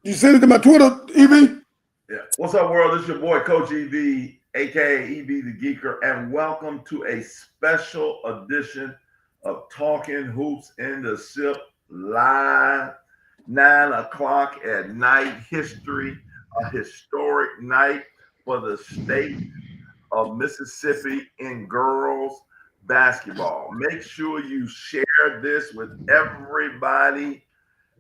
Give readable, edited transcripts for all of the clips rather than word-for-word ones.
You send it to my Twitter, EV? Yeah. What's up, world? This is your boy, Coach EV, aka EV the Geeker, and welcome to a special edition of Talking Hoops in the SIP live, 9 o'clock at night. History, a historic night for the state of Mississippi in girls basketball. Make sure you share this with everybody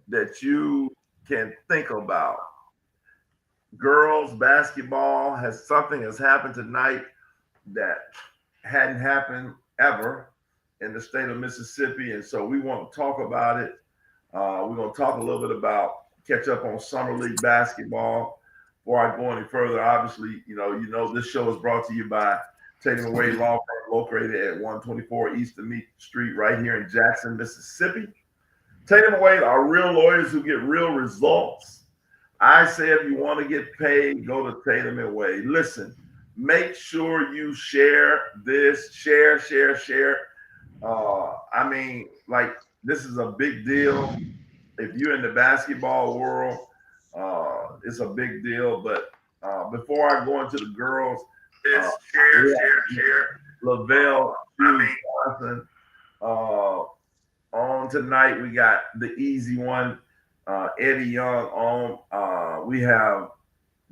that you can think about. Girls basketball has happened tonight that hadn't happened ever in the state of Mississippi, and so we want to talk about it. We're going to talk a little bit about catch up on summer league basketball. Before I go any further, obviously, this show is brought to you by Tatum and Wade Law Firm, located at 124 East Meat Street, right here in Jackson, Mississippi. Tatum and Wade are real lawyers who get real results. I say if you want to get paid, go to Tatum and Wade. Listen, make sure you share this. Share. This is a big deal. If you're in the basketball world, it's a big deal. But before I go into the girls, share. Lavelle Johnson. On tonight, we got the easy one. Eddie Young on. We have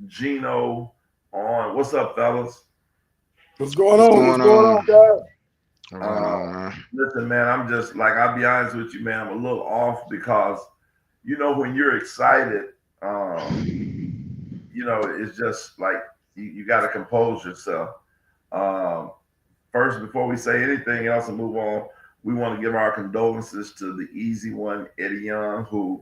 Gino on. What's up, fellas? What's going on, guys? Listen, man, I'm just like, I'll be honest with you, man. I'm a little off because, when you're excited, it's just like you got to compose yourself. First, before we say anything else and move on, we want to give our condolences to the easy one, Eddie Young, who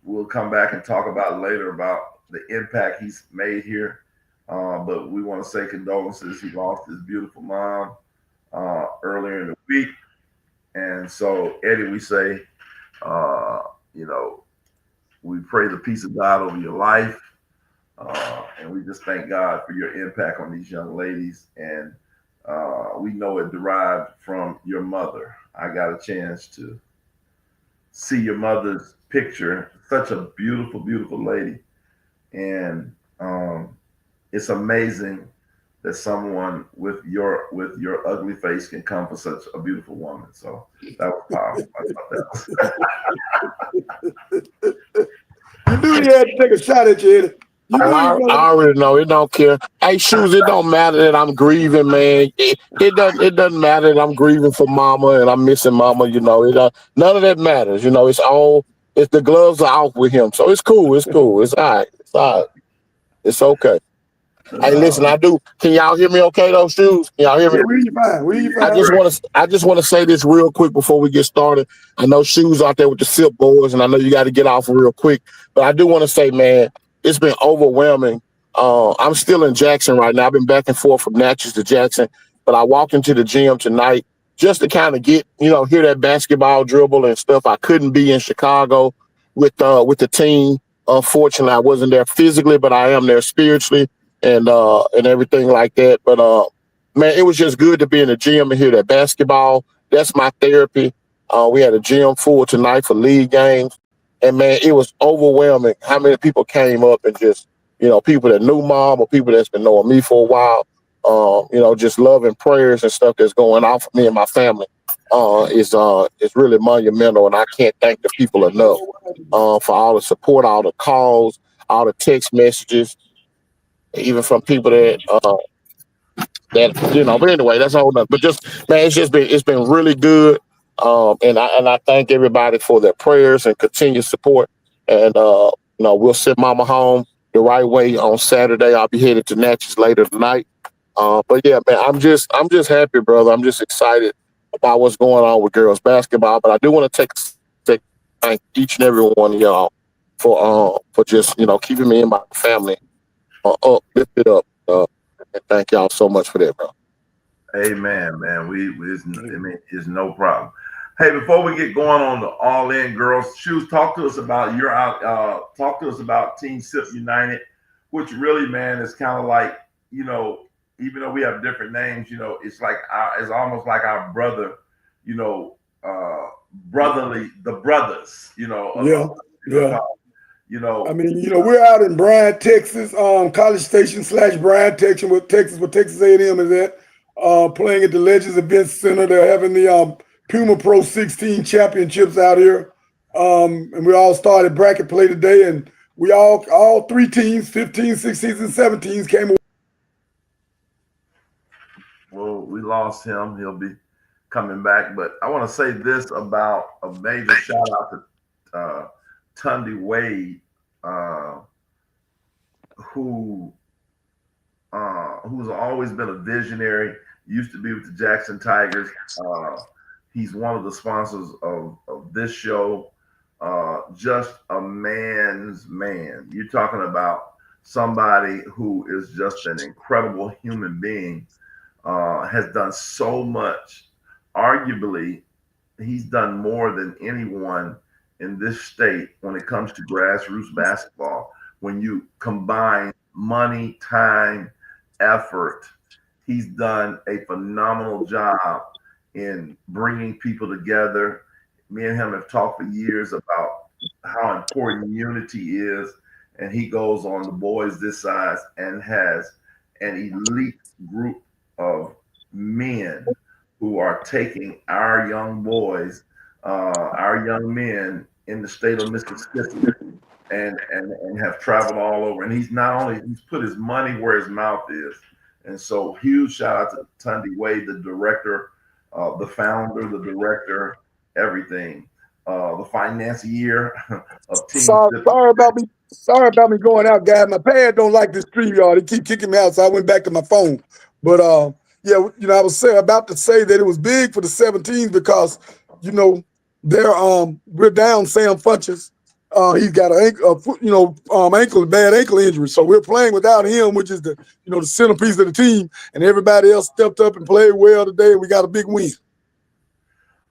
we'll come back and talk about later about the impact he's made here. But we want to say condolences. He lost his beautiful mom earlier in the week. And so, Eddie, we say, we pray the peace of God over your life. And we just thank God for your impact on these young ladies. And we know it derived from your mother. I got a chance to see your mother's picture. Such a beautiful, beautiful lady. And it's amazing that someone with your ugly face can come for such a beautiful woman. So that was powerful. I thought that. You knew you had to take a shot at you, Eddie. I already know. It don't care. Hey, Shoes, it don't matter that I'm grieving, man. It doesn't matter that I'm grieving for mama and I'm missing mama. None of that matters. It's the gloves are off with him. So it's cool. It's cool. It's all right. It's okay. Hey, listen, can y'all hear me okay, though, Shoes? Can y'all hear me? Yeah, we fine. I just want to say this real quick before we get started. I know Shoes out there with the SIP boys, and I know you got to get off real quick. But I do want to say, man, it's been overwhelming. I'm still in Jackson right now. I've been back and forth from Natchez to Jackson. But I walked into the gym tonight just to kind of get, hear that basketball dribble and stuff. I couldn't be in Chicago with the team. Unfortunately, I wasn't there physically, but I am there spiritually and everything like that. But man, it was just good to be in the gym and hear that basketball. That's my therapy. We had a gym full tonight for league games, and man, it was overwhelming how many people came up and just people that knew mom or people that's been knowing me for a while. Just love and prayers and stuff that's going on for me and my family. Is really monumental, and I can't thank the people enough for all the support, all the calls, all the text messages, even from people that But anyway, that's all. But just man, it's been really good, and I thank everybody for their prayers and continued support. And we'll send Mama home the right way on Saturday. I'll be headed to Natchez later tonight. But yeah, man, I'm just happy, brother. I'm just excited about what's going on with girls basketball. But I do want to thank each and every one of y'all for just keeping me and my family lifted up. And thank y'all so much for that, bro. Amen, man. It's no problem. Hey, before we get going on the All In Girls, Shoes, talk to us about Team SIP United, which really, man, is kind of like, even though we have different names, it's like it's almost like our brother, brotherly, the brothers, You know, I mean, we're out in Bryan, Texas, College Station / Bryan, Texas, where Texas A&M is at, playing at the Legends Event Center. They're having the Puma Pro 16 championships out here, and we all started bracket play today, and we all three teams, 15, 16s, and 17s came away. well, we lost him. He'll be coming back, but I want to say this about a major shout out to Tunde Wade, who's always been a visionary. Used to be with the Jackson Tigers. He's one of the sponsors of this show. Just a man's man. You're talking about somebody who is just an incredible human being. Has done so much. Arguably, he's done more than anyone in this state when it comes to grassroots basketball. When you combine money, time, effort, he's done a phenomenal job in bringing people together. Me and him have talked for years about how important unity is, and he goes on the boys this size and has an elite group of men who are taking our young boys, our young men in the state of Mississippi, and have traveled all over. And he's put his money where his mouth is. And so huge shout out to Tunde Wade, the director, the founder, the director, everything, the financier of Team. Sorry about me going out, guys. My pad don't like this stream, y'all. They keep kicking me out, so I went back to my phone. But yeah, I was about to say that it was big for the 17s because we're down Sam Funches. He's got a bad ankle injury, so we're playing without him, which is the centerpiece of the team. And everybody else stepped up and played well today, and we got a big win.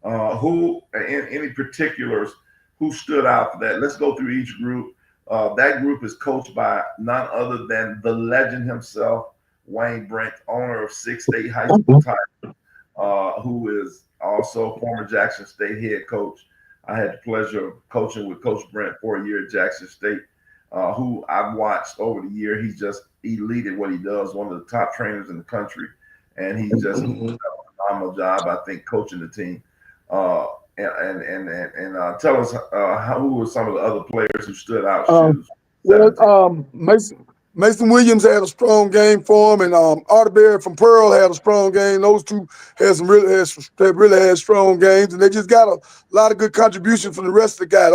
Who, in any particulars, who stood out for that? Let's go through each group. That group is coached by none other than the legend himself, Wayne Brent, owner of 6 State High School Tigers, who is also former Jackson State head coach. I had the pleasure of coaching with Coach Brent for a year at Jackson State, who I've watched over the year. He's just elite at what he does, one of the top trainers in the country, and he's just done a phenomenal job, I think, coaching the team. And tell us who were some of the other players who stood out. Mason Williams had a strong game for him, and Arterberry from Pearl had a strong game. Those two really had strong games, and they just got a lot of good contribution from the rest of the guys.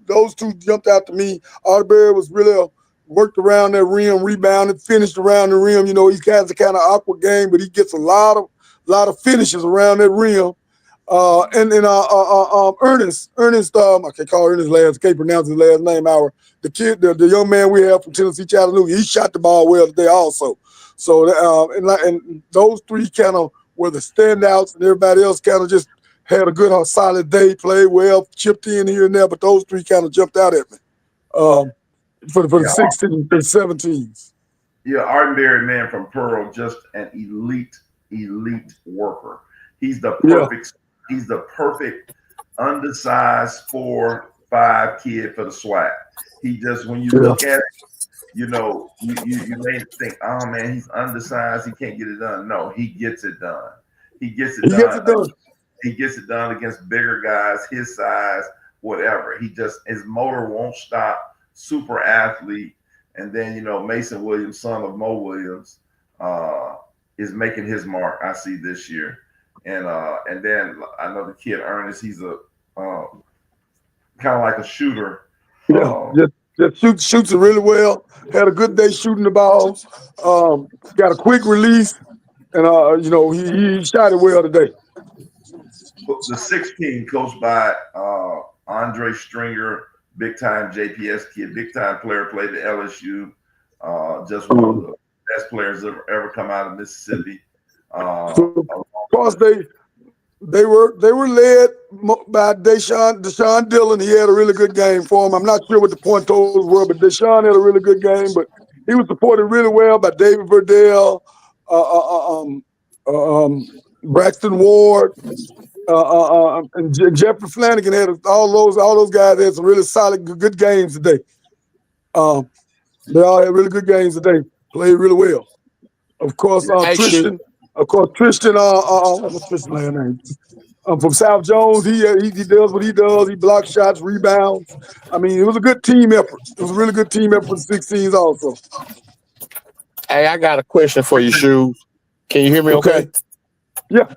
Those two jumped out to me. Arterberry was really worked around that rim, rebounded, finished around the rim. He has a kind of awkward game, but he gets a lot of finishes around that rim. And then Ernest, I can't call Ernest last, I can't pronounce his last name. The kid, the young man we have from Tennessee Chattanooga, he shot the ball well today also. So and those three kind of were the standouts, and everybody else kind of just had a good, solid day, played well, chipped in here and there, but those three kind of jumped out at me for the 16s and 17s. Yeah, Artenberry, man, from Pearl, just an elite worker. He's the perfect. Yeah. He's the perfect undersized 4'5" kid for the SWAC. He just, when you look at it, you may think, oh man, he's undersized, he can't get it done. No, he gets it done. He gets it done against bigger guys, his size, whatever. His motor won't stop. Super athlete. And then Mason Williams, son of Mo Williams, is making his mark, I see, this year. And then I know the kid Ernest, he's a kind of like a shooter. Yeah, just shoots it really well. Had a good day shooting the balls. Got a quick release, and he shot it well today. The 16 coached by Andre Stringer, big time JPS kid, big time player, played at LSU. Just one of the best players ever come out of Mississippi. Of course, they were led by Deshaun Dillon. He had a really good game for him. I'm not sure what the point totals were, but Deshaun had a really good game. But he was supported really well by David Verdell, Braxton Ward, and Jeffrey Flanagan. Had all those guys had some really solid, good games today. They all had really good games today. Played really well. Of course, Hey, shoot. Tristan. What's Tristan's last name? From South Jones, he does what he does. He blocks shots, rebounds. I mean, it was a good team effort. It was a really good team effort for the 16s also. Hey, I got a question for you, Shoes. Can you hear me okay? Yeah.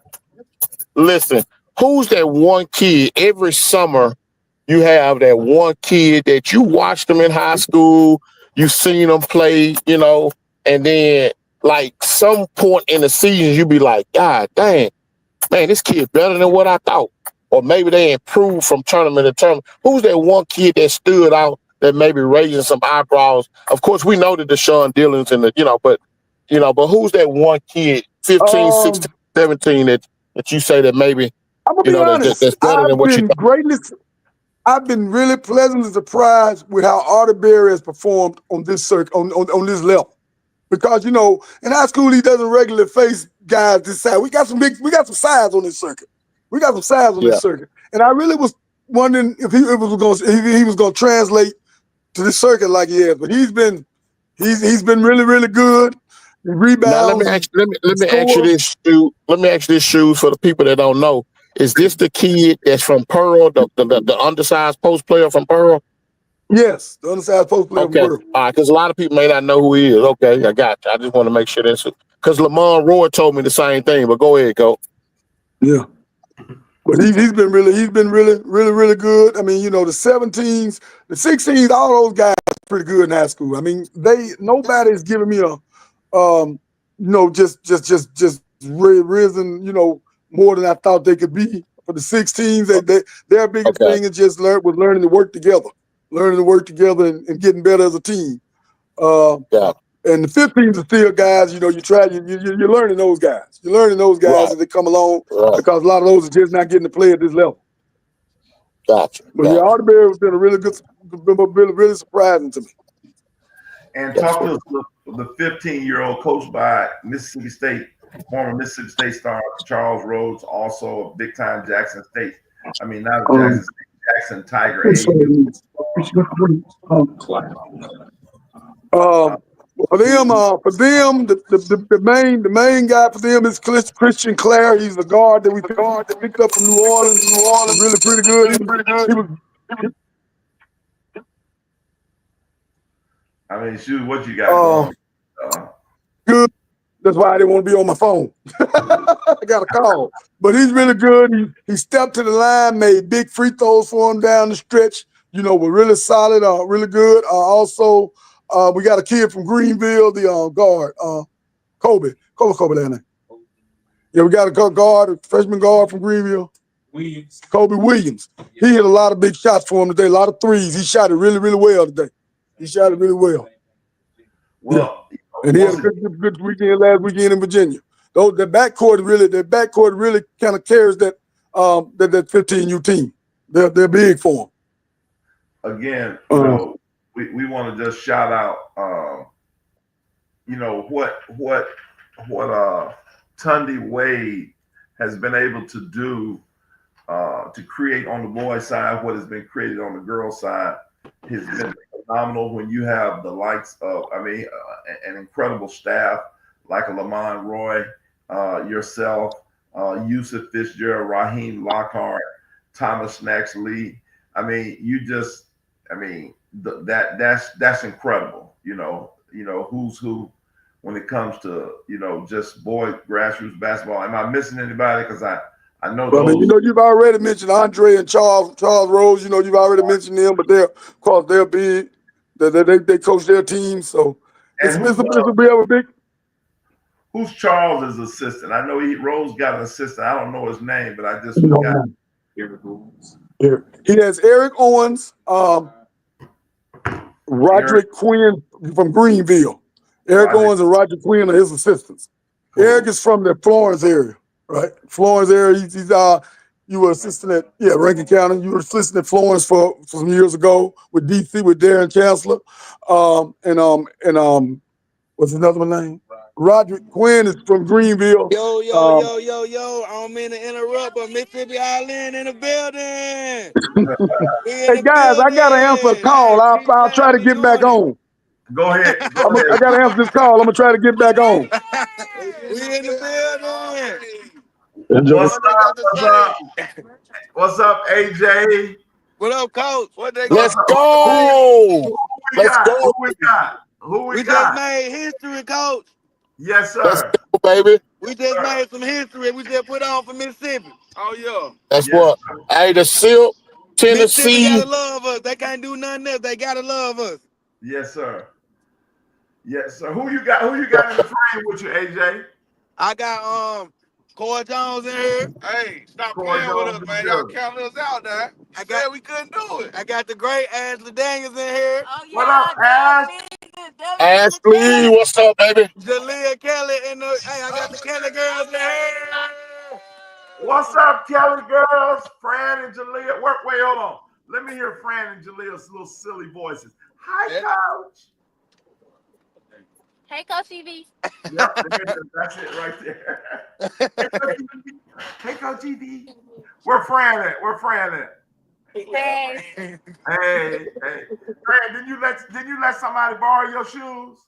Listen, who's that one kid every summer you have that one kid that you watched them in high school, you seen them play, you know, and then like some point in the season you be like, God dang, man, this kid better than what I thought. Or maybe they improved from tournament to tournament. Who's that one kid that stood out that maybe raising some eyebrows? Of course, we know the Deshaun Dillons and but who's that one kid, 15, 16, 17 that you say that maybe, I'm gonna be honest. that's better than what you thought? I've been really pleasantly surprised with how Artie Berry has performed on this circuit, on this level. Because, in high school, he doesn't regularly face guys this size. We got some size on this circuit. This circuit. And I really was wondering if he was going to translate to this circuit like he has. But he's been really, really good. Rebounds. Now let me ask you this, Shoes, for the people that don't know. Is this the kid that's from Pearl, the undersized post player from Pearl? Yes, the undersized post player from Pearl. All right, because a lot of people may not know who he is. Okay, I got you. I just want to make sure that's it. Because Lamont Roy told me the same thing, but go ahead, go. Yeah. But he's been really, really good. I mean, the 17s, the 16s, all those guys are pretty good in high school. I mean, nobody's giving me just risen, more than I thought they could be. For the 16s, their biggest thing is just learning to work together, and getting better as a team. And the 15s are still guys, you're learning those guys. You're learning those guys as they come along because a lot of those are just not getting to play at this level. Gotcha. But Artie Berry has been really surprising to me. And talk to us, the 15-year-old coached by Mississippi State, former Mississippi State star Charles Rhodes, also a big-time Jackson State. I mean, not a Jackson State, Jackson Tiger. For them, the main guy for them is Christian Clare. He's the guard that we picked up from New Orleans. Really pretty good. I mean, shoot, what you got going? Good. That's why I didn't want to be on my phone. I got a call. But he's really good. He stepped to the line, made big free throws for him down the stretch. We're really solid, really good. Also, we got a kid from Greenville, the guard, Kobe that name. Yeah, we got a freshman guard from Greenville. Kobe Williams. He hit a lot of big shots for him today, a lot of threes. He shot it really, really well today. Well, and he had a good weekend last weekend in Virginia. Though their backcourt really kind of carries that 15U team. They're big for them. Again, we want to just shout out, what Tunde Wade has been able to do to create on the boys' side what has been created on the girls' side has been phenomenal. When you have the likes of, an incredible staff like a Lamont Roy, yourself, Yusuf Fitzgerald, Raheem Lockhart, Thomas Snacks Lee. That's incredible. Who's who when it comes to just boy grassroots basketball. Am I missing anybody? Because I know. Well, you've already mentioned Andre and Charles Rose. You've already mentioned them, but they're big. They coach their team, so it's a big. Who's Charles' assistant? I know Rose got an assistant. I don't know his name, but I just forgot. Eric Owens. He has Eric Owens, Roderick Quinn from Greenville. Eric Owens and Roger Quinn are his assistants. Cool. Eric is from the Florence area, right? Florence area. He's you were assistant at Rankin County. You were assistant at Florence for some years ago with DC with Darren Chancellor, and what's another one name? Roderick Quinn is from Greenville. Yo, yo, Um, yo, yo, yo. I don't mean to interrupt, but Mississippi Island in the building. We in hey the guys, I gotta answer a building. call. Hey, I'll try to freestyle, we get back doing it. on. Go ahead. Go I ahead. gotta answer this call. I'm gonna try to get back on. We in the building. Enjoy. What's up? What's up? What's up, AJ? What up, coach? What they Let's got? go. Who we Let's got? go. Who we got? Who we We just got? made history, coach. Yes, Let's sir. go, baby. We just Sir. made some history. We just put on for Mississippi. Oh, yeah. That's Yes, what. sir. Hey, the Silk, Mississippi Tennessee. gotta love us. They can't do nothing else. They gotta love us. Yes, sir. Yes, sir. Who you got? Who you got in the frame with you, AJ? I got Corey Jones in here. Hey, stop Corey playing with Jones us, in man. the Y'all building. counting us out there. We couldn't do it. I got the great Ashley Daniels in here. Oh, yeah, What up, Ash? Ashley, what's up, baby? Jalea Kelly and I got the Kelly girls in here. What's up, Kelly girls? Fran and Jalea. Wait, hold on. Let me hear Fran and Jalea's little silly voices. Hi, Coach. Hey, Coach EV. Yep, that's it right there. Hey, Coach EV. Where Fran at? Where Fran at? Hey. Hey. Fran, did you let somebody borrow your shoes?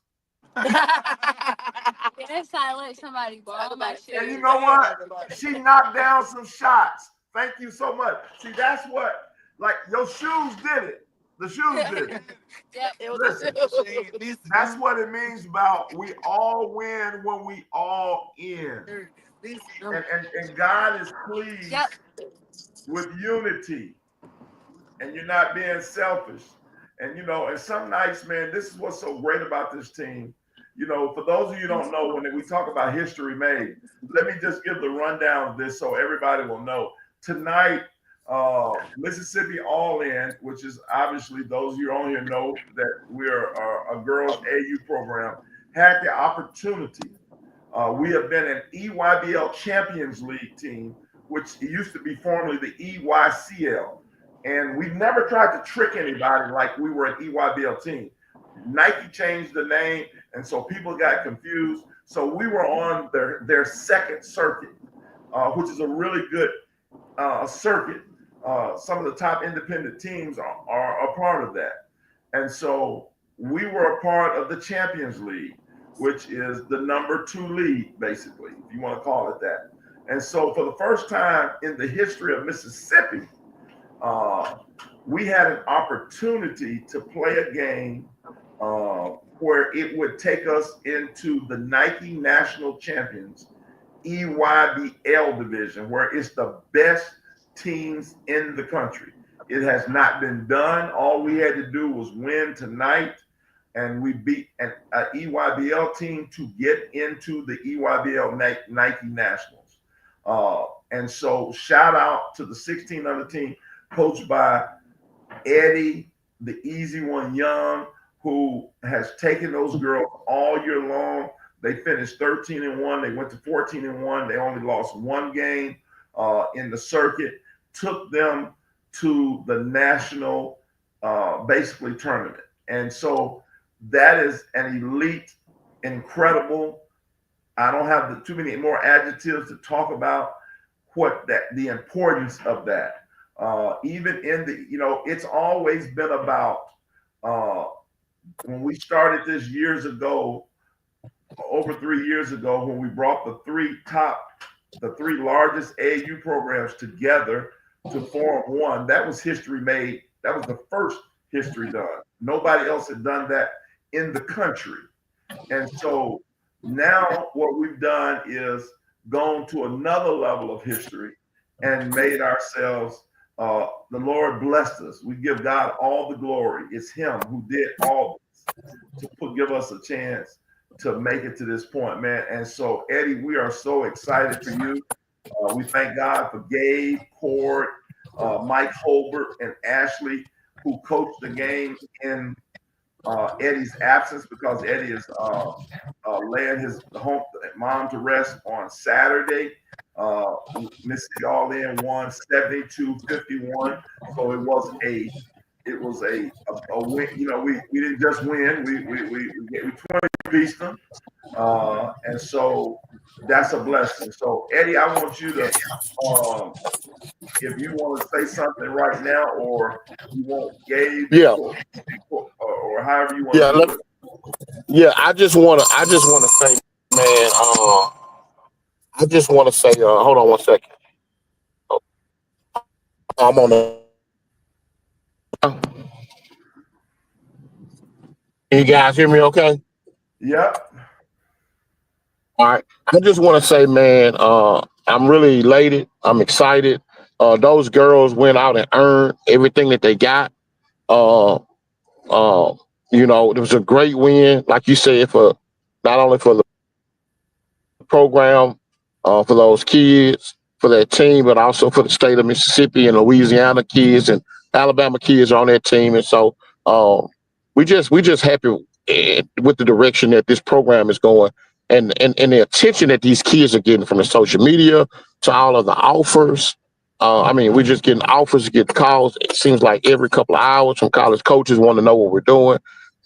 Yes, I let somebody borrow my shoes. And you know what? She knocked down some shots. Thank you so much. See, that's what, like, your shoes did it. The shoes did it. Yep. Listen, that's what it means about we all win when we all in. And God is pleased with unity. And you're not being selfish. And, and some nights, man, this is what's so great about this team. For those of you who don't know, when we talk about history made, let me just give the rundown of this so everybody will know. Tonight, Mississippi All In, which is obviously those of you on here know that we're a girls AU program, had the opportunity. We have been an EYBL Champions League team, which used to be formerly the EYCL. And we've never tried to trick anybody like we were an EYBL team. Nike changed the name, and so people got confused. So we were on their second circuit, which is a really good circuit. Some of the top independent teams are a part of that. And so we were a part of the Champions League, which is the #2 league, basically, if you want to call it that. And so for the first time in the history of Mississippi, we had an opportunity to play a game where it would take us into the Nike National Champions EYBL division, where it's the best teams in the country. It has not been done. All we had to do was win tonight, and we beat an EYBL team to get into the EYBL Nike Nationals. And so shout out to the 16 other team coached by Eddie, the easy one, Young, who has taken those girls all year long. They finished 13-1. They went to 14-1. They only lost one game in the circuit, took them to the national, basically, tournament. And so that is an elite, incredible. I don't have too many more adjectives to talk about the importance of that. Even in it's always been about when we started this years ago, over 3 years ago, when we brought the three largest AU programs together to form one. That was history made. That was the first history done. Nobody else had done that in the country. And so now what we've done is gone to another level of history and made ourselves, the Lord blessed us. We give God all the glory. It's him who did all this to give us a chance to make it to this point, man. And so, Eddie, we are so excited for you. We thank God for Gabe, Cord, Mike Holbert, and Ashley, who coached the game in Eddie's absence, because Eddie is laying his mom to rest on Saturday. Mississippi All In won 72-51, so it was a it was a win. You know, we didn't just win. We 20-pieced them, and so that's a blessing. So Eddie, I want you to, if you want to say something right now, or you want Gabe, Yeah, or however you want yeah, to do it. yeah. I just wanna say, man. I just wanna say, hold on one second. I'm on the. Can you guys hear me? Okay. Yep. All right. I just want to say, man, I'm really elated. I'm excited. Those girls went out and earned everything that they got. Uh, uh, it was a great win, like you said, for not only for the program, for those kids, for that team, but also for the state of Mississippi and Louisiana kids and Alabama kids are on that team. And so we just happy with the direction that this program is going and the attention that these kids are getting from the social media to all of the offers. I mean, we're just getting offers, getting calls. It seems like every couple of hours from college coaches want to know what we're doing.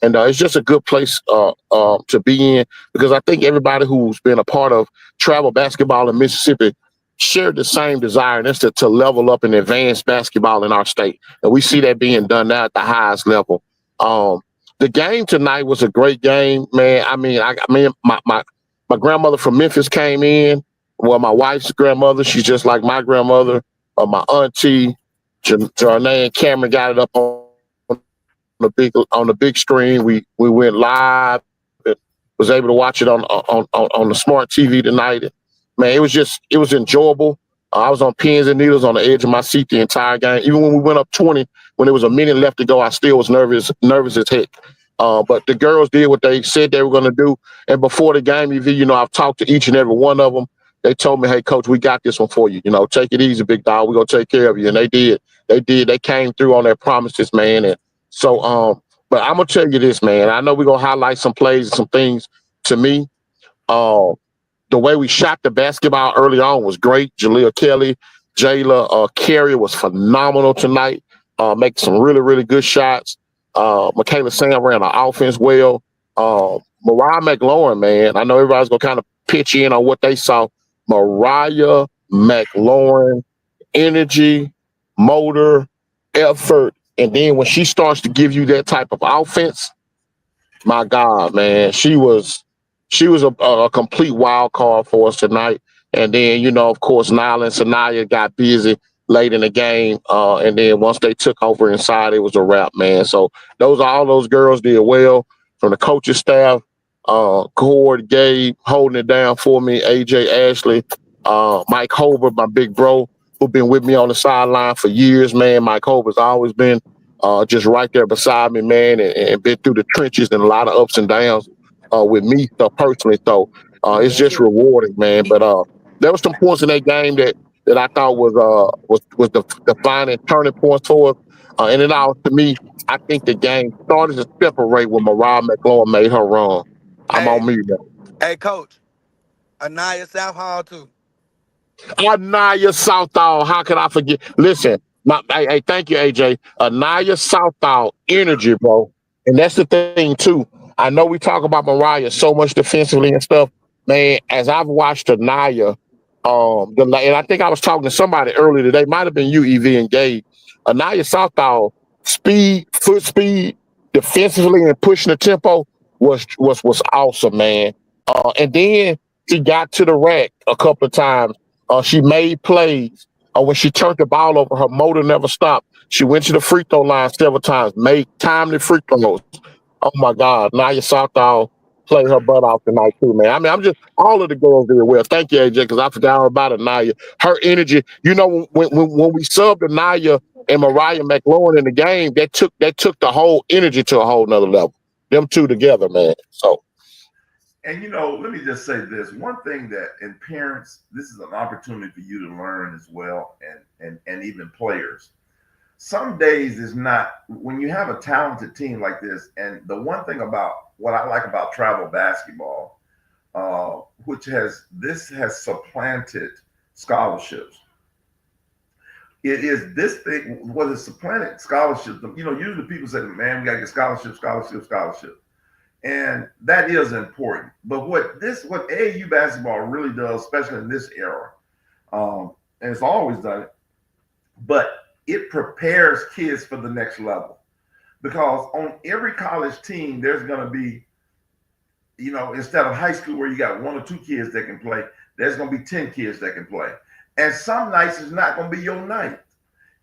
And it's just a good place to be in because I think everybody who's been a part of travel basketball in Mississippi shared the same desire, and that's to level up and advance basketball in our state. And we see that being done now at the highest level. The game tonight was a great game, man. I mean, my grandmother from Memphis came in. Well, my wife's grandmother, she's just like my grandmother. My auntie, Janae and Cameron got it up on the big screen. We went live. And was able to watch it on the smart TV tonight. Man, it was enjoyable. I was on pins and needles on the edge of my seat the entire game. Even when we went up 20, when there was a minute left to go, I still was nervous as heck. But the girls did what they said they were going to do. And before the game, I've talked to each and every one of them. They told me, "Hey, coach, we got this one for you. Take it easy, big dog. We're going to take care of you." And they did. They came through on their promises, man. And so, but I'm going to tell you this, man. I know we're going to highlight some plays and some things. To me, the way we shot the basketball early on was great. Jaleel Kelly, Jayla Carrier was phenomenal tonight. Making some really, really good shots. Michaela Sam ran our offense well. Mariah McLaurin, man, I know everybody's going to kind of pitch in on what they saw. Mariah McLaurin, energy, motor, effort. And then when she starts to give you that type of offense, my God, man, she was a complete wild card for us tonight. And then, of course, Nyla and Sanaya got busy late in the game. And then once they took over inside, it was a wrap, man. So all those girls did well from the coaching staff. Cord, Gabe holding it down for me, AJ, Ashley, Mike Holbert, my big bro, who's been with me on the sideline for years, man. Mike Holbert's always been just right there beside me, man, and been through the trenches and a lot of ups and downs with me personally. So it's just rewarding, man. But there was some points in that game that I thought was the defining turning points for us. And it all, to me, I think the game started to separate when Mariah McLaurin made her run. I'm Hey, on mute now. hey, coach. Anaya Southall too. Anaya Southall, how could I forget? Listen, hey, thank you, AJ. Anaya Southall, energy, bro. And that's the thing, too. I know we talk about Mariah so much defensively and stuff. Man, as I've watched Anaya, and I think I was talking to somebody earlier today, might have been you, EV and Gabe. Anaya Southall, foot speed, defensively and pushing the tempo was awesome, man. And then she got to the rack a couple of times. She made plays. When she turned the ball over, her motor never stopped. She went to the free throw line several times, made timely free throws. Oh my God, Naya Southall played her butt off tonight too, man. I mean, I'm just all of the girls did well. Thank you, AJ, because I forgot all about Anaya. Her energy, when we subbed Anaya and Mariah McLaurin in the game, that took the whole energy to a whole nother level. Them two together, man. So. And let me just say this. One thing that in parents, this is an opportunity for you to learn as well, and even players. Some days is not when you have a talented team like this. And the one thing about what I like about travel basketball, which has supplanted scholarships. It is this thing, what is supplanted scholarships. You know, usually people say, man, we got to get scholarship. And that is important. But what AAU basketball really does, especially in this era, and it's always done it, but it prepares kids for the next level. Because on every college team, there's going to be, you know, instead of high school where you got 1 or 2 kids that can play, there's going to be 10 kids that can play. And some nights is not going to be your night.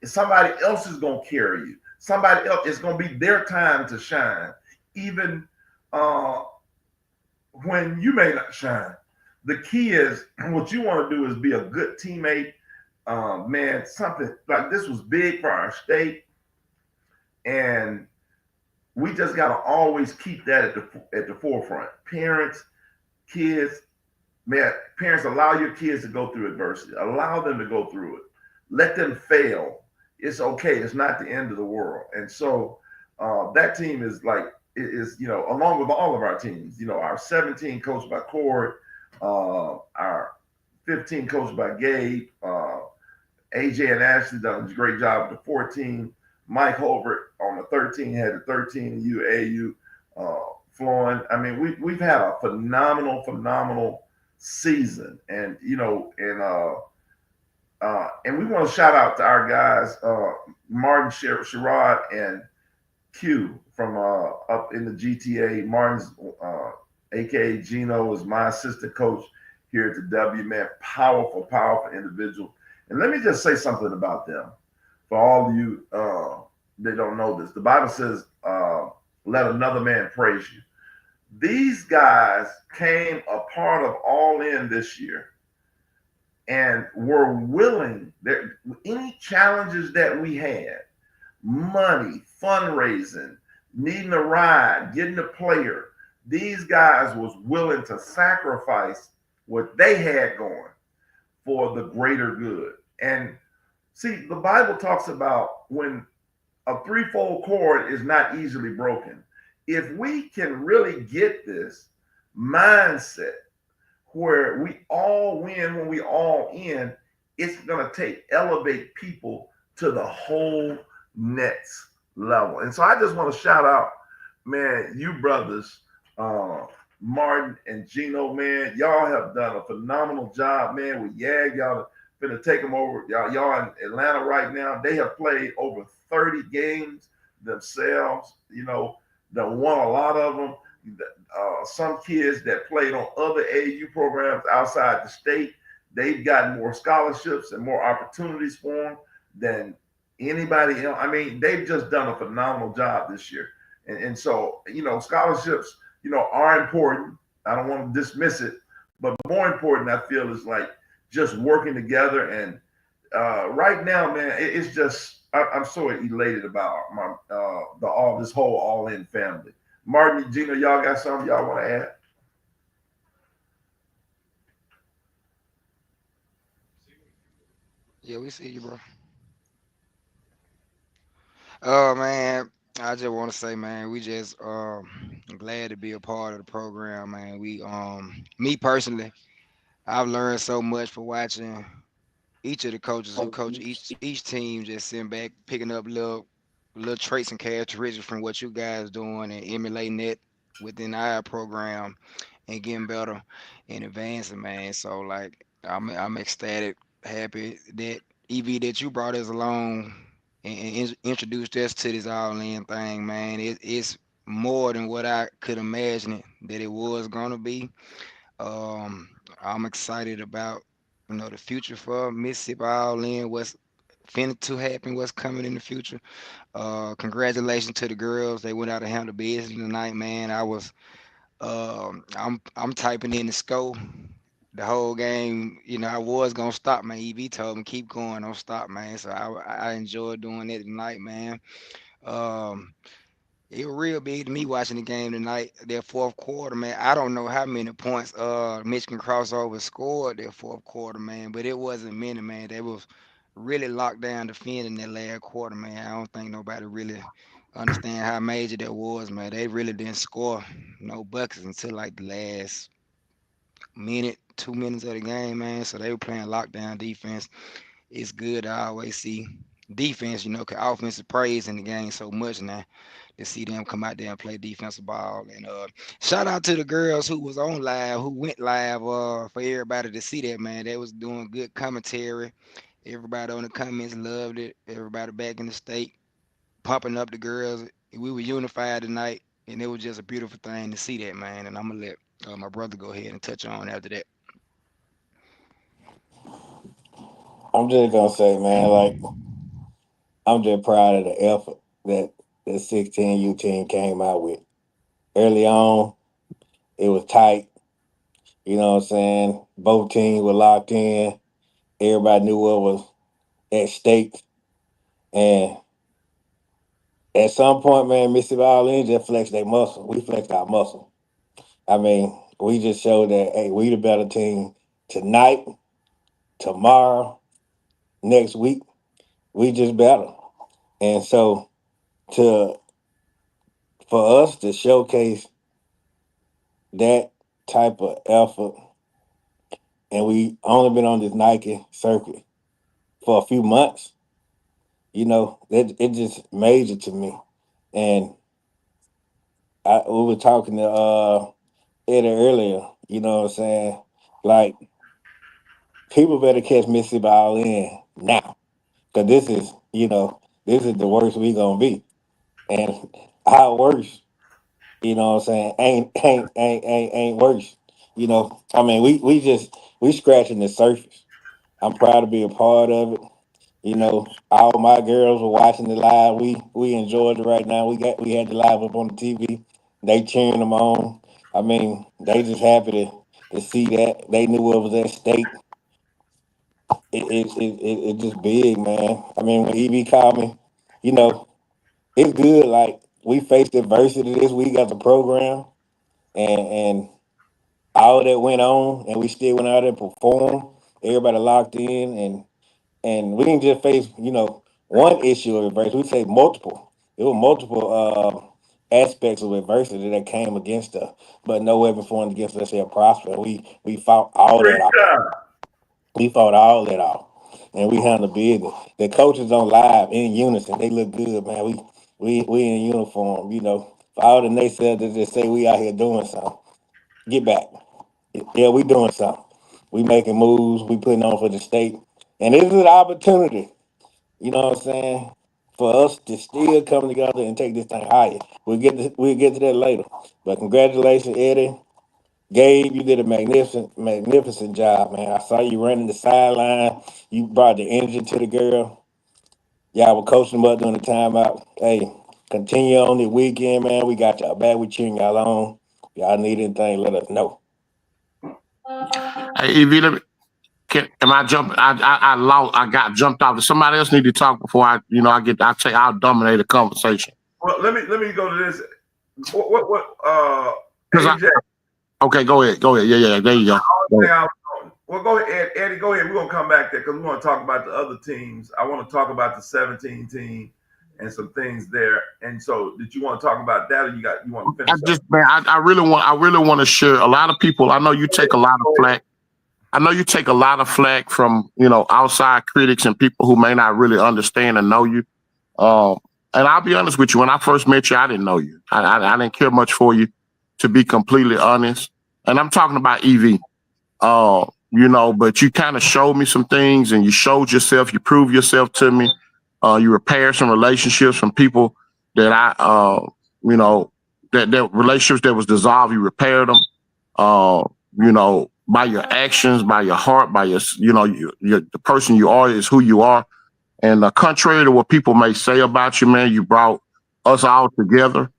Somebody else is going to carry you. Somebody else, it's going to be their time to shine, even when you may not shine. The key is what you want to do is be a good teammate. Man, something like this was big for our state. And we just got to always keep that at the forefront. Parents, kids, man, parents, allow your kids to go through adversity. Allow them to go through it. Let them fail. It's okay. It's not the end of the world. And so that team is like, you know, along with all of our teams, you know, our 17 coached by Cord, our 15 coached by Gabe, AJ and Ashley done a great job with the 14. Mike Holbert on the 13 had the 13 AAU flowing. I mean, we've had a phenomenal season, and you know, and we want to shout out to our guys, Martin Sherrod and Q from up in the GTA. Martin's aka Gino is my assistant coach here at the W. Man, powerful individual. And let me just say something about them. For all of you that don't know this, the Bible says, let another man praise you. These guys came a part of All In this year and were willing, any challenges that we had, money, fundraising, needing a ride, getting a player, these guys was willing to sacrifice what they had going for the greater good. And see, the Bible talks about when a threefold cord is not easily broken. If we can really get this mindset where we all win when we all in, it's going to elevate people to the whole next level. And so I just want to shout out, man, you brothers, Martin and Gino, man, y'all have done a phenomenal job, man, with YAG. Y'all finna take them over. Y'all in Atlanta right now. They have played over 30 games themselves. You know, they won a lot of them. Some kids that played on other AAU programs outside the state, they've gotten more scholarships and more opportunities for them than anybody else. I mean, they've just done a phenomenal job this year. And so, you know, scholarships, you know, are important. I don't want to dismiss it, but more important, I feel, is like just working together. And right now, man, it's just, I'm so elated about my this whole All In family. Martin, Gino, y'all got something y'all want to add? Yeah, we see you, bro. Oh man, I just want to say, man, we just glad to be a part of the program, man. We me personally, I've learned so much for watching each of the coaches who coach each team, just sitting back, picking up little traits and characteristics from what you guys doing and emulating it within our program and getting better and advancing, man. So like I'm ecstatic, happy that EV that you brought us along and introduced us to this all in thing, man. It's more than what I could imagine that it was gonna be. I'm excited about the future for Mississippi All In, what's finna to happen, what's coming in the future. Congratulations to the girls. They went out and handled business tonight, man. I'm typing in the score the whole game. I was gonna stop. My EV told me keep going, don't stop, man. So I enjoyed doing it tonight, man. Um, it was real big to me watching the game tonight. Their fourth quarter, man. I don't know how many points Michigan crossover scored their fourth quarter, man, but it wasn't many, man. They was really locked down defending that last quarter, man. I don't think nobody really understand how major that was, man. They really didn't score no buckets until like the last minute, 2 minutes of the game, man. So they were playing lockdown defense. it's good to always see defense, you know, because offense is praised in the game so much now. To see them come out there and play defensive ball. And shout out to the girls who was on live, who went live for everybody to see that, man. They was doing good commentary. Everybody on the comments loved it. Everybody back in the state pumping up the girls. We were unified tonight, and it was just a beautiful thing to see that, man. And I'm going to let my brother go ahead and touch on after that. I'm just gonna say, man, like I'm just proud of the effort that the 16U team came out with. Early on, it was tight. You know what I'm saying? Both teams were locked in. Everybody knew what was at stake. And at some point, man, Mississippi All-In just flexed their muscle. We flexed our muscle. I mean, we just showed that, hey, we the better team tonight, tomorrow, next week. We just better. And so for us to showcase that type of effort, and we only been on this Nike circuit for a few months, you know, it just major to me. And we were talking to Eddie earlier, you know what I'm saying? Like, people better catch Mississippi All-In now. Because this is the worst we gonna be. And our worst, you know what I'm saying, ain't worse. You know, I mean, we scratching the surface. I'm proud to be a part of it. You know, all my girls were watching the live. We enjoyed it right now. We had the live up on the TV. They cheering them on. I mean, they just happy to see that. They knew what was at stake. It just big, man. I mean, when EV called me, you know, it's good. Like, we faced adversity this week as a program, and all that went on, and we still went out there and performed. Everybody locked in, and we didn't just face, you know, one issue of adversity. We faced multiple. There were multiple aspects of adversity that came against us, but no weapon formed against us shall prosper. We fought all that off. We fought all that off, and we handled business. The coaches on live in unison. They look good, man. We in uniform. You know, for all the naysayers that just say we out here doing something, get back. Yeah, we doing something. We making moves. We putting on for the state, and this is an opportunity. You know what I'm saying? For us to still come together and take this thing higher. We'll get to that later. But congratulations, Eddie. Gabe, you did a magnificent job, man. I saw you running the sideline. You brought the energy to the girl. Y'all were coaching them up during the timeout. Hey, continue on the weekend, man. We got y'all back. We cheering y'all on. Y'all need anything, let us know. Hey, EV, am I jumping? I got jumped off. Does somebody else need to talk before I'll dominate the conversation. Well, let me go to this. AJ. Okay, go ahead. Yeah, there you go. Well, go ahead, Eddie. Go ahead. We're gonna come back there because we want to talk about the other teams. I want to talk about the 17 team and some things there. And so, did you want to talk about that, or you want to finish? I really want to share. A lot of people. I know you take a lot of flack. I know you take a lot of flack from outside critics and people who may not really understand and know you. And I'll be honest with you. When I first met you, I didn't know you. I didn't care much for you, to be completely honest. And I'm talking about EV. But you kind of showed me some things, and you showed yourself. You proved yourself to me. You repaired some relationships from people that that relationships that was dissolved. You repaired them. By your actions, by your heart, by the person you are is who you are. And contrary to what people may say about you, man, you brought us all together.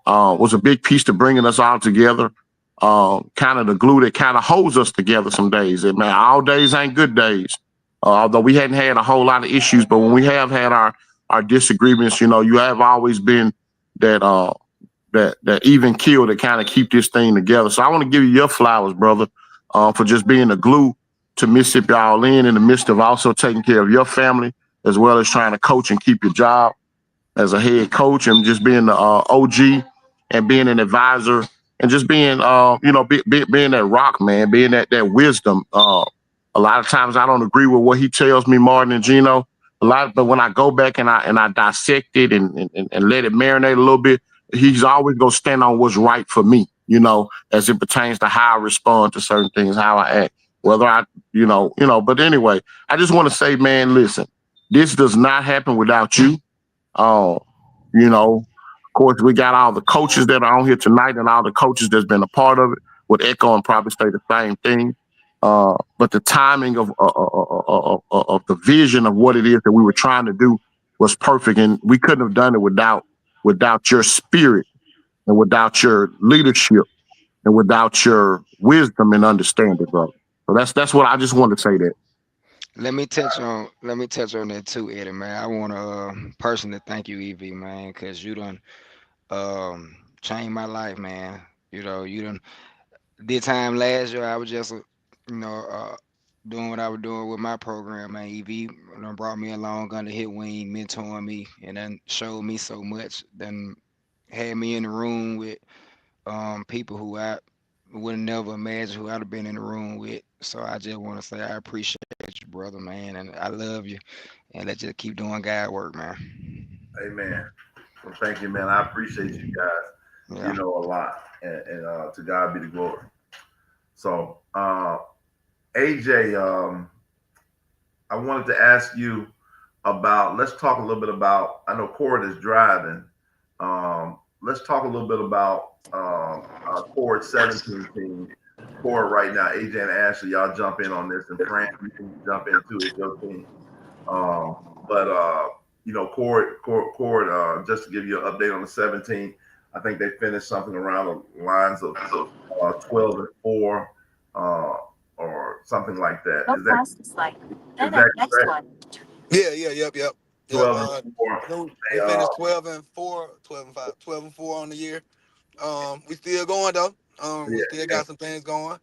Was a big piece to bringing us all together. Kind of the glue that kind of holds us together some days. And man, all days ain't good days. Although we hadn't had a whole lot of issues, but when we have had our disagreements, you have always been that even keel to kind of keep this thing together. So I want to give you your flowers, brother, for just being the glue to Mississippi All-In in the midst of also taking care of your family, as well as trying to coach and keep your job as a head coach, and just being the OG and being an advisor, and just being being that rock, man, being that wisdom A lot of times I don't agree with what he tells me, Martin and Gino. But when I go back and I dissect it and let it marinate a little bit, he's always gonna stand on what's right for me, as it pertains to how I respond to certain things, how I act, whether but anyway, I just want to say, man, listen, this does not happen without you. Uh, of course, we got all the coaches that are on here tonight and all the coaches that's been a part of it would echo and probably say the same thing. But the timing of the vision of what it is that we were trying to do was perfect, and we couldn't have done it without your spirit and without your leadership and without your wisdom and understanding, brother. So that's what I just wanted to say. That Let me touch on that too, Eddie, man. I want to personally thank you, EV, man, because you done changed my life, man. You done did time last year. I was just doing what I was doing with my program, man. EV done brought me along under his wing, mentoring me, and then showed me so much. Then had me in the room with people who I would never imagine who I'd have been in the room with. So I just want to say I appreciate you, brother, man, and I love you. And let's just keep doing God work, man. Amen. Well, thank you, man. I appreciate you guys. Yeah. A lot, and to God be the glory. So, AJ, I wanted to ask you about. Let's talk a little bit about. I know Cord is driving. Let's talk a little bit about our Cord 17 team. Cord right now, AJ and Ashley, y'all jump in on this, and Frank, you can jump in too with your team. Cord, just to give you an update on the 17, I think they finished something around the lines of 12-4, or something like that. Is that correct? Yeah, yep. 12-4. We finished 12-4, 12-5, 12-4 on the year. We still going though. We still got some things going.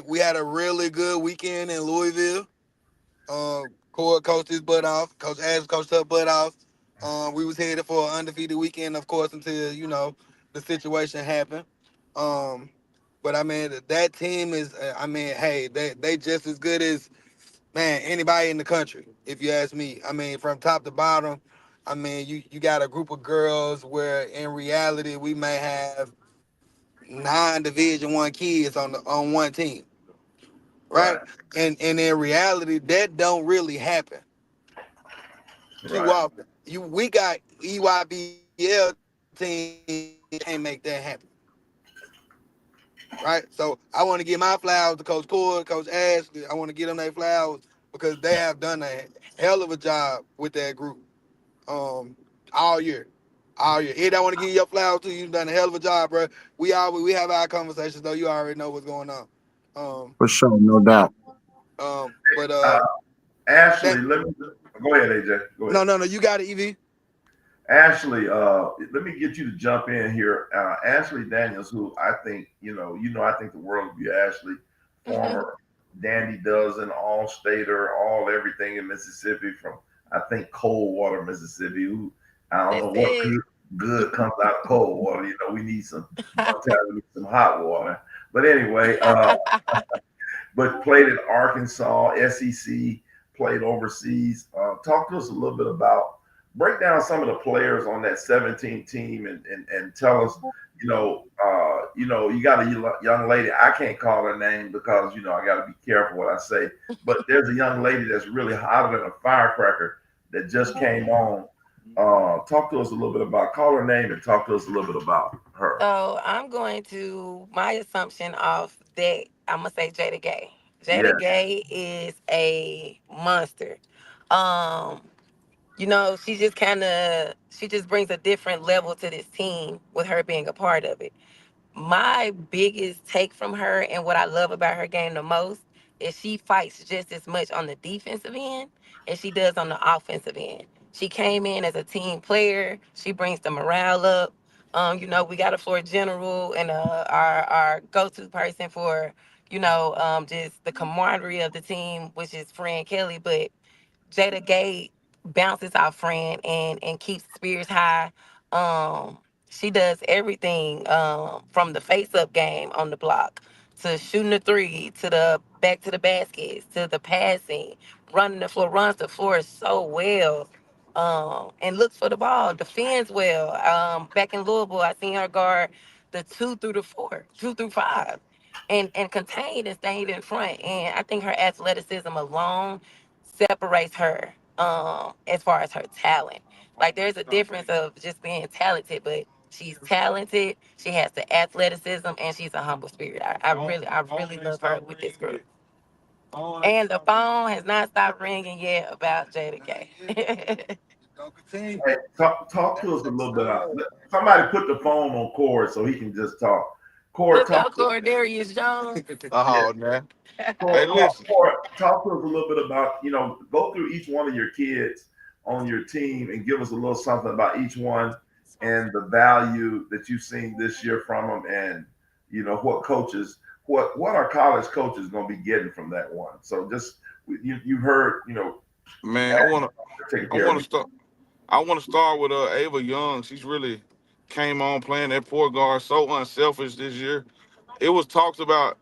We had a really good weekend in Louisville. Cord coached his butt off. Coach Ash coached her butt off. We was headed for an undefeated weekend, of course, until the situation happened. But I mean, that team is. Hey, they just as good as anybody in the country, if you ask me. I mean, from top to bottom. I mean, you got a group of girls where in reality we may have 9 Division I kids on one team, right? And in reality, that don't really happen too often. We got EYBL team can't make that happen, right? So I want to give my flowers to Coach Cord, Coach Ashley. I want to give them their flowers because they have done a hell of a job with that group all year. Ed, I want to give you your flowers too. You've done a hell of a job, bro. We have our conversations though. You already know what's going on. for sure, no doubt. But Ashley, let me go ahead, AJ. Go ahead. No, you got it, EV. Ashley, let me get you to jump in here. Ashley Daniels, who I think, I think the world of you, Ashley, former Dandy Dozen, all stater, all everything in Mississippi from, I think, Coldwater, Mississippi. Who I don't know what good comes out of Coldwater. We need sometimes we need some hot water. But anyway, but played in Arkansas, SEC, played overseas. Talk to us a little bit about, break down some of the players on that 17 team and tell us, you got a young lady. I can't call her name because, I got to be careful what I say. But there's a young lady that's really hotter than a firecracker that just came on. Talk to us a little bit about, call her name and talk to us a little bit about her. So I'm going to, my assumption off that, I'm going to say Jada Gay. Jada Gay is a monster. She just brings a different level to this team with her being a part of it. My biggest take from her and what I love about her game the most is she fights just as much on the defensive end as she does on the offensive end. She came in as a team player. She brings the morale up. We got a floor general and our go-to person for, just the camaraderie of the team, which is Fran Kelly. But Jada Gay bounces off Fran and keeps spirits high. She does everything from the face-up game on the block to shooting the three, to the back to the baskets, to the passing, running the floor, runs the floor so well. And looks for the ball, defends well. Back in Louisville, I seen her guard the 2 through 4, 2 through 5, and contained and stayed in front. And I think her athleticism alone separates her as far as her talent. Like there's a difference of just being talented, but she's talented. She has the athleticism, and she's a humble spirit. I really love her with this group. And the phone has not stopped ringing yet about Jada K. Hey, talk to us a little bit. Somebody put the phone on Corey so he can just talk. Corey, Let's go, Cordarius Jones. Oh man. Corey, Hey, listen. Corey, talk to us a little bit about, go through each one of your kids on your team and give us a little something about each one and the value that you've seen this year from them, and what our college coaches going to be getting from that one. So just you've heard, Man, I want to start with Ava Young. She's really came on playing that point guard so unselfish this year. It was talks about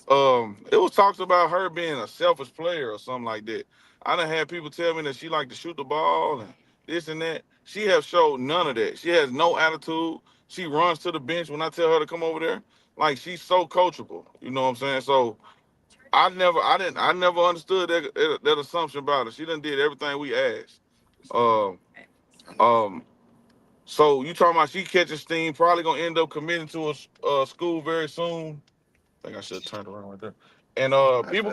her being a selfish player or something like that. I done had people tell me that she like to shoot the ball and this and that. She has showed none of that. She has no attitude. She runs to the bench when I tell her to come over there. Like, she's so coachable. You know what I'm saying? So I never understood that assumption about her. She done did everything we asked. Um, um, so you talking about she catching steam, probably gonna end up committing to a school very soon. I think I should have turned around right there. And people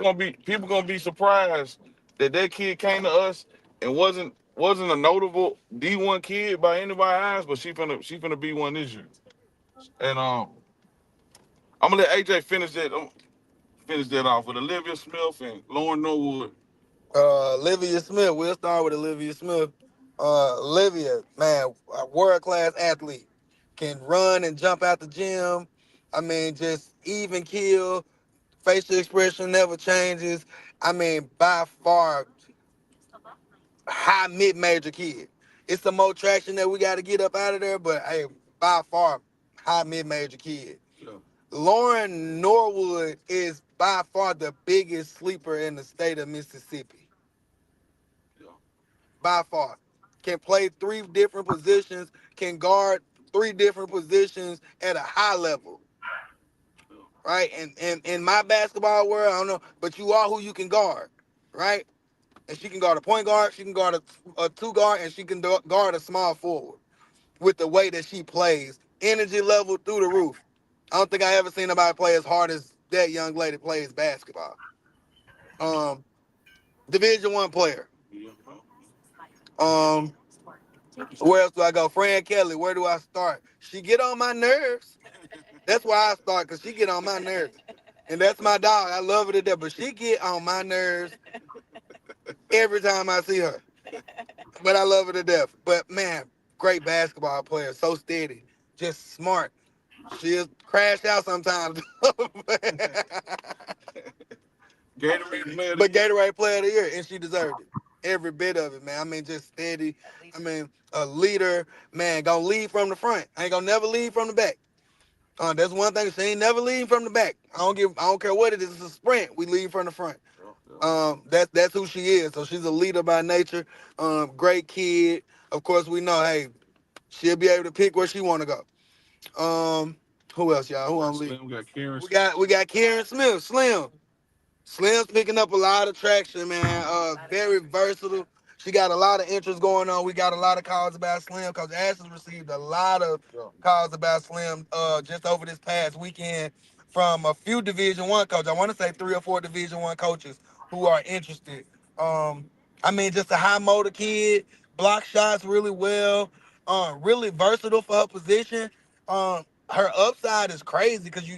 gonna be surprised that kid came to us and wasn't a notable D1 kid by anybody's eyes, but she finna be one this year. And I'm gonna let AJ finish that off with Olivia Smith and Lauren Norwood. Olivia Smith. We'll start with Olivia Smith. Olivia, man, a world-class athlete. Can run and jump out the gym. I mean, just even kill. Facial expression never changes. I mean, by far, high mid-major kid. It's the more traction that we got to get up out of there, but hey, by far, high mid-major kid. Yeah. Lauren Norwood is by far the biggest sleeper in the state of Mississippi. Yeah. By far. Can play 3 different positions, can guard 3 different positions at a high level. Right? And in my basketball world, I don't know, but you are who you can guard, right? And she can guard a point guard, she can guard a 2 guard, and she can guard a small forward with the way that she plays. Energy level through the roof. I don't think I ever seen anybody play as hard as that young lady plays basketball. Division I player. Where else do I go? Fran Kelly, where do I start? She get on my nerves. That's why I start, because she get on my nerves. And that's my dog. I love her to death, but she get on my nerves every time I see her. But I love her to death. But, man, great basketball player. So steady. Just smart. She'll crash out sometimes. Gatorade player of the year, and she deserved it. Every bit of it, man. I mean, just steady. I mean, a leader, man, gonna lead from the front. Ain't gonna never lead from the back. That's one thing. She ain't never lead from the back. I don't care what it is. It's a sprint. We lead from the front. That's who she is. So she's a leader by nature. Great kid. Of course, we know, hey, she'll be able to pick where she want to go. Who else, y'all? Who I'm leading? We got Karen Smith. Slim's picking up a lot of traction, man. Very versatile. She got a lot of interest going on. We got a lot of calls about Slim because Ashley received a lot of calls about Slim just over this past weekend from a few Division I coaches. I want to say 3 or 4 Division I coaches who are interested. I mean, just a high motor kid, block shots really well, really versatile for her position. Her upside is crazy because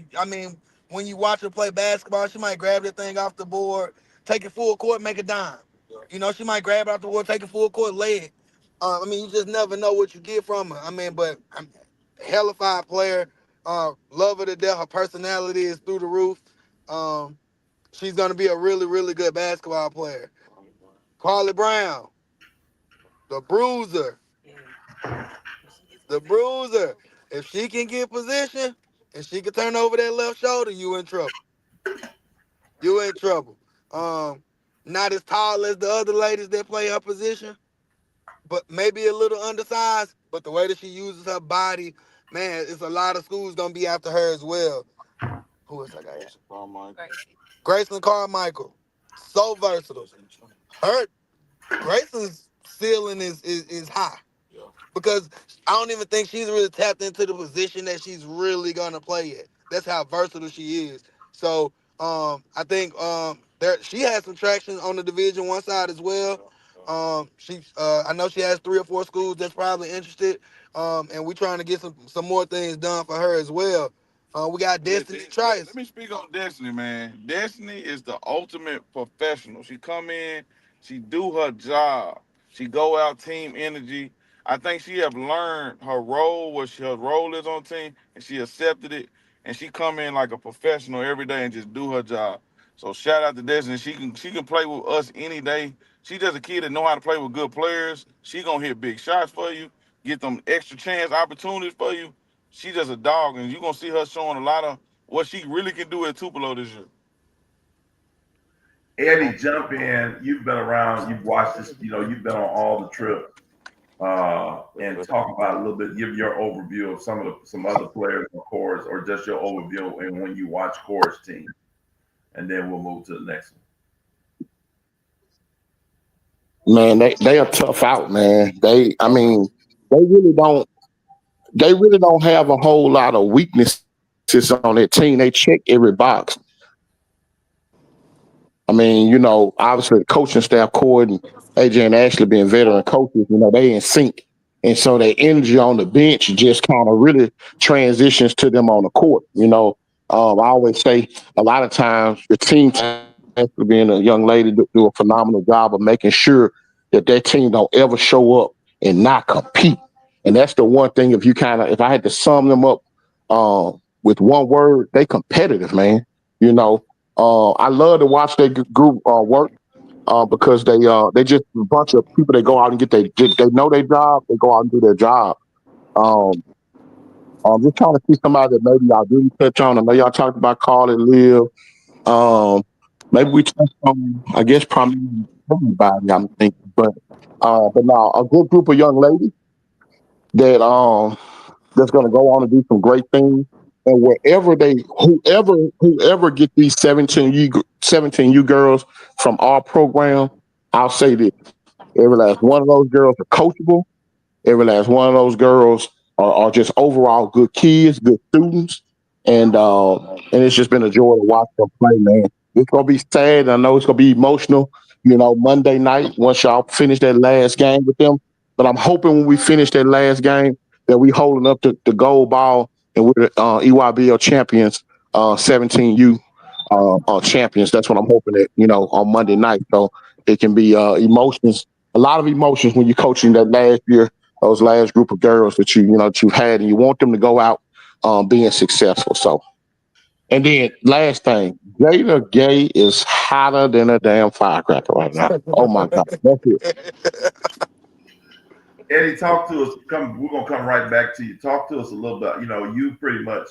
when you watch her play basketball, she might grab that thing off the board, take it full court, make a dime. You know, she might grab it off the board, take it full court, lay it. You just never know what you get from her. But I'm hellified player. Love her to death. Her personality is through the roof. She's going to be a really, really good basketball player. Carly Brown, the bruiser. The bruiser. If she can get position, and she can turn over that left shoulder, you in trouble. You in trouble. Not as tall as the other ladies that play her position, but maybe a little undersized. But the way that she uses her body, man, it's a lot of schools gonna be after her as well. Who else I got here? Grayson Carmichael. So versatile. Her Grayson's ceiling is high. Because I don't even think she's really tapped into the position that she's really gonna play at. That's how versatile she is. So I think she has some traction on the Division I side as well. I know she has 3 or 4 schools that's probably interested. And we're trying to get some more things done for her as well. We got Destiny Trice. Let me speak on Destiny, man. Destiny is the ultimate professional. She come in, she do her job. She go out team energy. I think she have learned her role, her role is on team, and she accepted it. And she come in like a professional every day and just do her job. So shout out to Destiny. She can play with us any day. She just a kid that know how to play with good players. She gonna hit big shots for you, get them extra chance opportunities for you. She just a dog, and you're gonna see her showing a lot of what she really can do at Tupelo this year. Eddie, jump in. You've been around. You've watched this. You've been on all the trips, and talk about a little bit. Give your overview of some other players on course, or just your overview and when you watch course team, and then we'll move to the next Man, they are tough out, man. I mean, they really don't have a whole lot of weaknesses on their team. They check every box. I mean, obviously the coaching staff, Cord and AJ and Ashley being veteran coaches, they in sync. And so their energy on the bench just kind of really transitions to them on the court. I always say a lot of times the team, being a young lady, do a phenomenal job of making sure that their team don't ever show up and not compete. And that's the one thing, if I had to sum them up with one word, they competitive, man. I love to watch their group work because they just a bunch of people that go out and they know their job, they go out and do their job. I'm just trying to see somebody that maybe y'all didn't touch on. I know y'all talked about Carl and Liv. Maybe we touched on, I guess, probably everybody, I'm thinking. But now a good group of young ladies that's going to go on and do some great things. And whoever get these 17U girls from our program, I'll say this: every last one of those girls are coachable. Every last one of those girls are just overall good kids, good students, and it's just been a joy to watch them play, man. It's gonna be sad. I know it's gonna be emotional. Monday night once y'all finish that last game with them. But I'm hoping when we finish that last game that we holding up the gold ball and we're the EYBL champions, 17U champions. That's what I'm hoping that on Monday night. So it can be emotions, a lot of emotions when you're coaching that last year, those last group of girls that you've had, and you want them to go out being successful. So, and then last thing, Jada Gay is hotter than a damn firecracker right now. Oh my God, that's it. Eddie, talk to us. We're gonna come right back to you. Talk to us a little bit. You pretty much,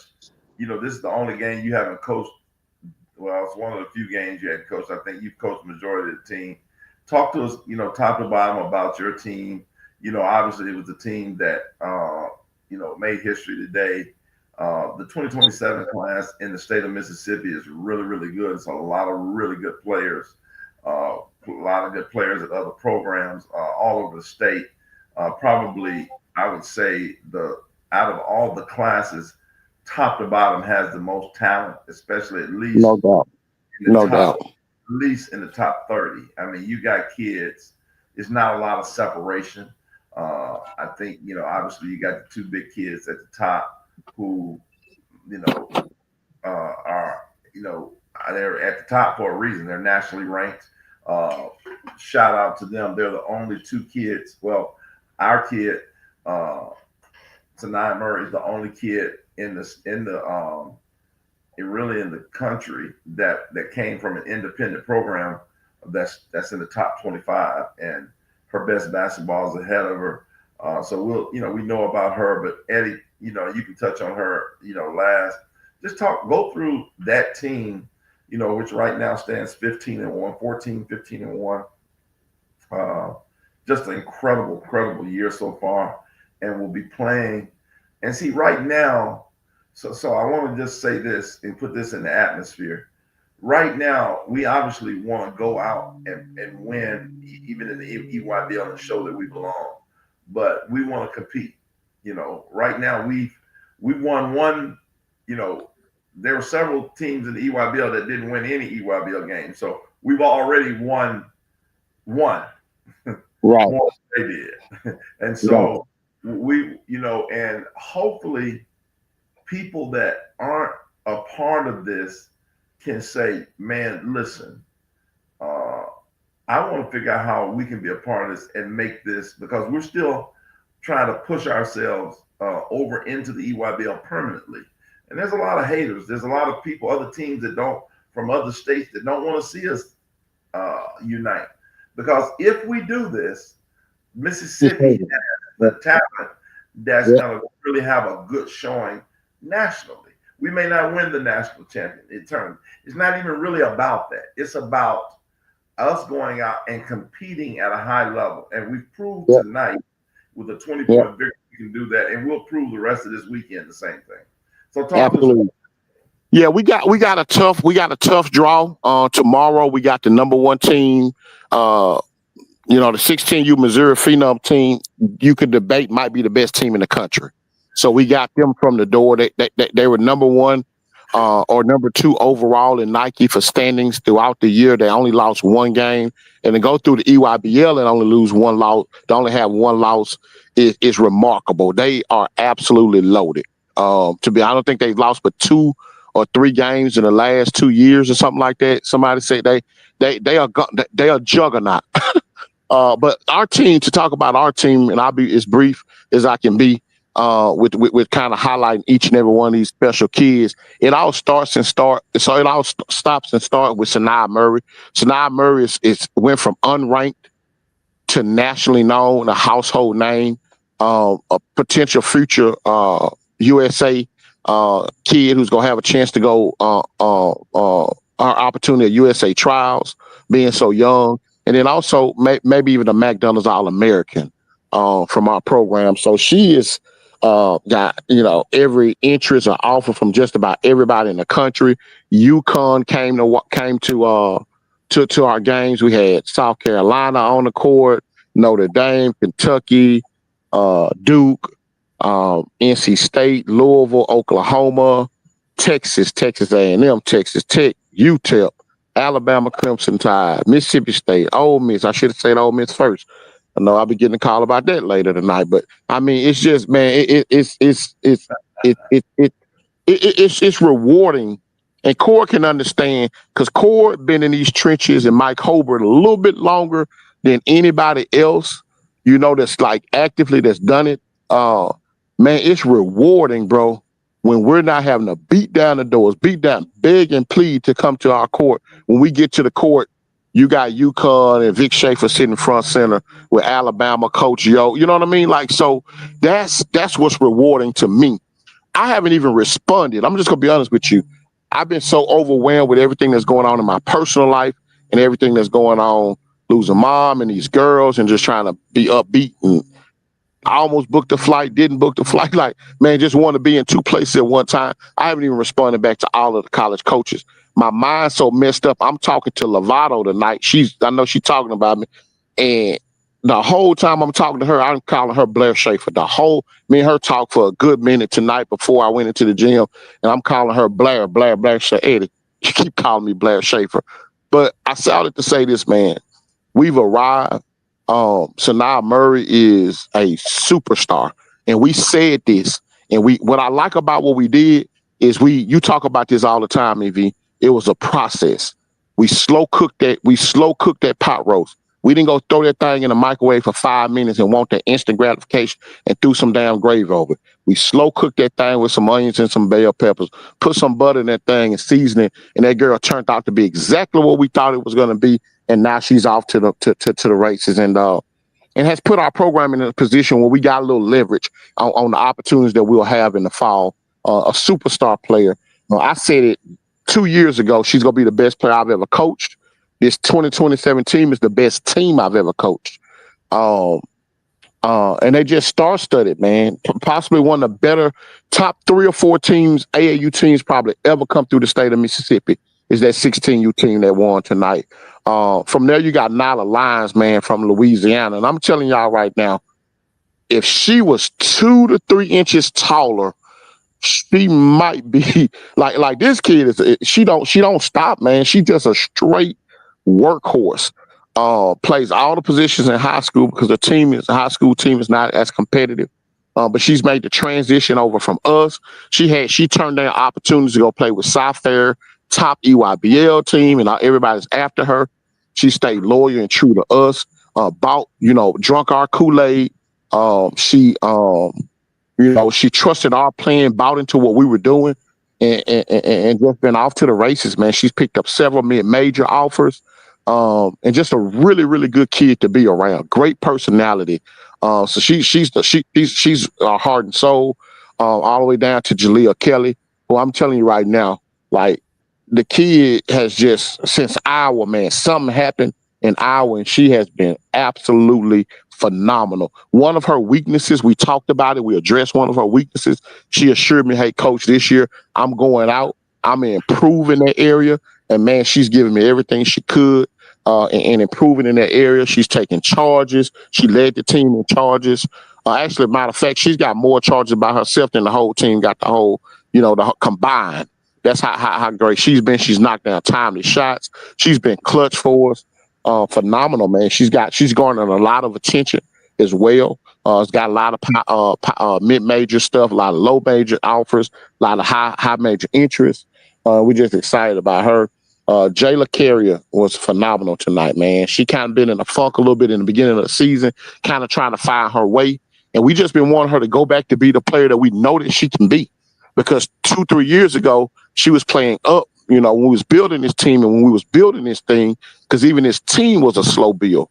this is the only game you haven't coached. Well, it's one of the few games you had coached. I think you've coached the majority of the team. Talk to us, top to bottom about your team. Obviously it was a team that made history today. The 2027 class in the state of Mississippi is really, really good. It's a lot of really good players. A lot of good players at other programs all over the state. Probably, I would say out of all the classes, top to bottom has the most talent, especially at least no doubt. At least in the top 30. I mean, you got kids. It's not a lot of separation. I think obviously you got the 2 big kids at the top who are they're at the top for a reason. They're nationally ranked. Shout out to them. They're the only 2 kids. Well, our kid, Tanai Murray, is the only kid in the country that came from an independent program that's in the top 25, and her best basketball is ahead of her. So we know about her. But Eddie, you know, you can touch on her, you know, last. Just go through that team, you know, which right now stands 15-1, 14, 15-1. Just an incredible year so far, and we'll be playing. And see, right now, so I want to just say this and put this in the atmosphere. Right now, we obviously want to go out and win, even in the EYBL, and show that we belong. But we want to compete. You know, right now we've won one. You know, there were several teams in the EYBL that didn't win any EYBL games, so we've already won one. Right. More than they did. And so we, you know, and hopefully people that aren't a part of this can say, man, listen, I want to figure out how we can be a part of this and make this, because we're still trying to push ourselves over into the EYBL permanently. And there's a lot of haters. There's a lot of people, other teams that don't, from other states, that don't want to see us unite. Because if we do this, Mississippi has the talent that's going to really have a good showing nationally. We may not win the national championship tournament. It's not even really about that. It's about us going out and competing at a high level. And we've proved tonight with a 20-point victory we can do that. And we'll prove the rest of this weekend the same thing. So talk to us. Yeah, we got a tough draw. Tomorrow we got the number one team. You know, the 16U Missouri Phenom team, you could debate might be the best team in the country. So we got them from the door. They were number one or number two overall in Nike for standings throughout the year. They only lost one game. And to go through the EYBL and only lose one loss, to only have one loss is remarkable. They are absolutely loaded. I don't think they've lost but 2 or 3 games in the last 2 years or something like that. Somebody said they are juggernaut. But our team, to talk about our team, and I'll be as brief as I can be with kind of highlighting each and every one of these special kids. It all stops and starts with Sanaa Murray. Sanaa Murray went from unranked to nationally known, a household name, a potential future USA kid who's gonna have a chance to go our opportunity at USA trials, being so young. And then also maybe even a McDonald's All-American from our program. So she is got, you know, every interest or offer from just about everybody in the country. UConn came to our games. We had South Carolina on the court, Notre Dame, Kentucky, Duke, NC State, Louisville, Oklahoma, Texas A&M, Texas Tech, UTEP, Alabama Crimson Tide, Mississippi State, Ole Miss. I should have said Ole Miss first. I know I'll be getting a call about that later tonight, but I mean, it's just, man, it's rewarding, and Core can understand, because Core been in these trenches, and Mike Hobart a little bit longer than anybody else, you know, that's like actively that's done it. Man, it's rewarding, bro, when we're not having to beat down the doors, beg and plead to come to our court. When we get to the court, you got UConn and Vic Schaefer sitting front center with Alabama Coach Yo. You know what I mean? Like, so that's what's rewarding to me. I haven't even responded. I'm just gonna be honest with you. I've been so overwhelmed with everything that's going on in my personal life and everything that's going on, losing mom and these girls and just trying to be upbeat. And I almost booked a flight, didn't book the flight. Like, man, just want to be in 2 places at one time. I haven't even responded back to all of the college coaches. My mind's so messed up. I'm talking to Lovato tonight. I know she's talking about me. And the whole time I'm talking to her, I'm calling her Blair Schaefer. Me and her talk for a good minute tonight before I went into the gym. And I'm calling her Blair Schaefer. Eddie, you keep calling me Blair Schaefer. But I started to say this, man. We've arrived. Sanaa Murray is a superstar. And we said this. And what I like about what we did is you talk about this all the time, EV. It was a process. We slow cooked that pot roast. We didn't go throw that thing in the microwave for 5 minutes and want that instant gratification and threw some damn gravy over it. We slow cooked that thing with some onions and some bell peppers, put some butter in that thing and season it, and that girl turned out to be exactly what we thought it was going to be. And now she's off to the races. And and has put our program in a position where we got a little leverage on the opportunities that we'll have in the fall. A superstar player. I said it 2 years ago. She's going to be the best player I've ever coached. This 2027 team is the best team I've ever coached. And they just star-studded, man. Possibly one of the better top 3 or 4 teams, AAU teams, probably ever come through the state of Mississippi. Is that 16U team that won tonight. From there, you got Nyla Lyons, man, from Louisiana. And I'm telling y'all right now, if she was 2 to 3 inches taller, she might be like this kid is. She don't stop, man. She's just a straight workhorse. Plays all the positions in high school because the high school team is not as competitive. But she's made the transition over from us. She turned down opportunities to go play with South Fair, top EYBL team, and everybody's after her. She stayed loyal and true to us. Drunk our Kool-Aid. She trusted our plan, bought into what we were doing, and just been off to the races, man. She's picked up several mid-major offers. And just a really, really good kid to be around. Great personality. So she's our heart and soul, all the way down to Jalea Kelly, who I'm telling you right now, like the kid has just since Iowa, man, something happened in Iowa, and she has been absolutely phenomenal. One of her weaknesses, we talked about it. We addressed one of her weaknesses. She assured me, "Hey, coach, this year I'm going out. I'm improving that area." And man, she's giving me everything she could. And improving in that area. She's taking charges. She led the team in charges. Actually, matter of fact, she's got more charges by herself than the whole team got the whole, the combined. That's how great she's been. She's knocked down timely shots. She's been clutch for us. Phenomenal, man. She's garnered a lot of attention as well. It's got a lot of mid-major stuff, a lot of low-major offers, a lot of high major interest. We're just excited about her. Jayla Carrier was phenomenal tonight, man. She kind of been in a funk a little bit in the beginning of the season, kind of trying to find her way. And we just been wanting her to go back to be the player that we know that she can be. Because 2-3 years ago, she was playing up, when we was building this team and when we was building this thing, because even this team was a slow build.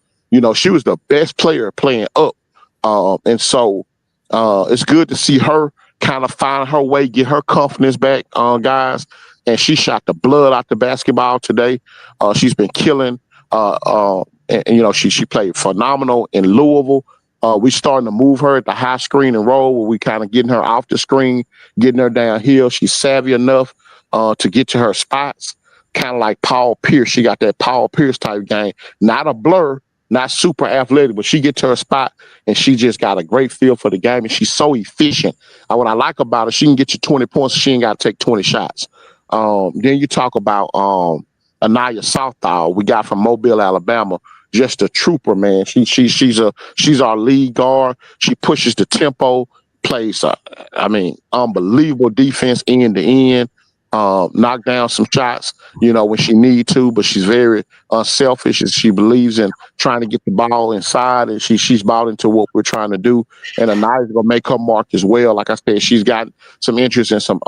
She was the best player playing up. And so it's good to see her kind of find her way, get her confidence back, guys. And she shot the blood out the basketball today. She's been killing. She played phenomenal in Louisville. We starting to move her at the high screen and roll where we kind of getting her off the screen, getting her downhill. She's savvy enough to get to her spots, kind of like Paul Pierce. She got that Paul Pierce type game. Not a blur, not super athletic, but she get to her spot and she just got a great feel for the game. And she's so efficient. What I like about her, she can get you 20 points. She ain't got to take 20 shots. Then you talk about Anaya Southall, we got from Mobile, Alabama. Just a trooper, man. She's our lead guard. She pushes the tempo, plays unbelievable defense end to end. Knock down some shots, when she need to, but she's very unselfish and she believes in trying to get the ball inside, and she's bought into what we're trying to do. And Anaya's gonna make her mark as well. Like I said, she's got some interest in some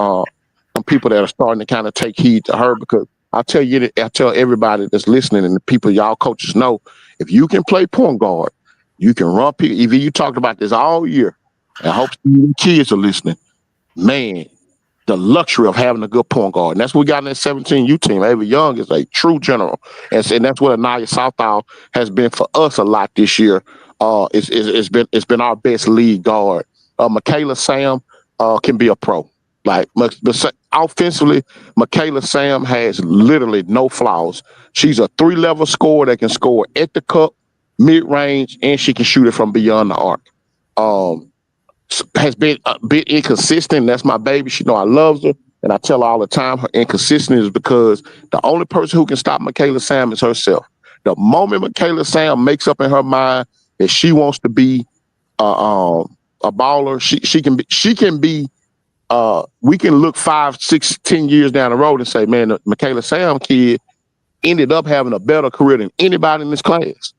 people that are starting to kind of take heed to her, because I tell everybody that's listening and the people y'all coaches know, if you can play point guard, you can run people. Even you talked about this all year. And I hope the kids are listening. Man, the luxury of having a good point guard. And that's what we got in that 17U team. Avery Young is a true general. And that's what Anaya Southall has been for us a lot this year. It's been our best lead guard. Michaela Sam can be a pro. Like, offensively, Michaela Sam has literally no flaws. She's a 3-level scorer that can score at the cup, mid-range, and she can shoot it from beyond the arc. Has been a bit inconsistent. That's my baby. She know I love her, and I tell her all the time her inconsistency is because the only person who can stop Michaela Sam is herself. The moment Michaela Sam makes up in her mind that she wants to be a baller, she can be. We can look 5, 6, 10 years down the road and say, man, the Michaela Sam kid ended up having a better career than anybody in this class.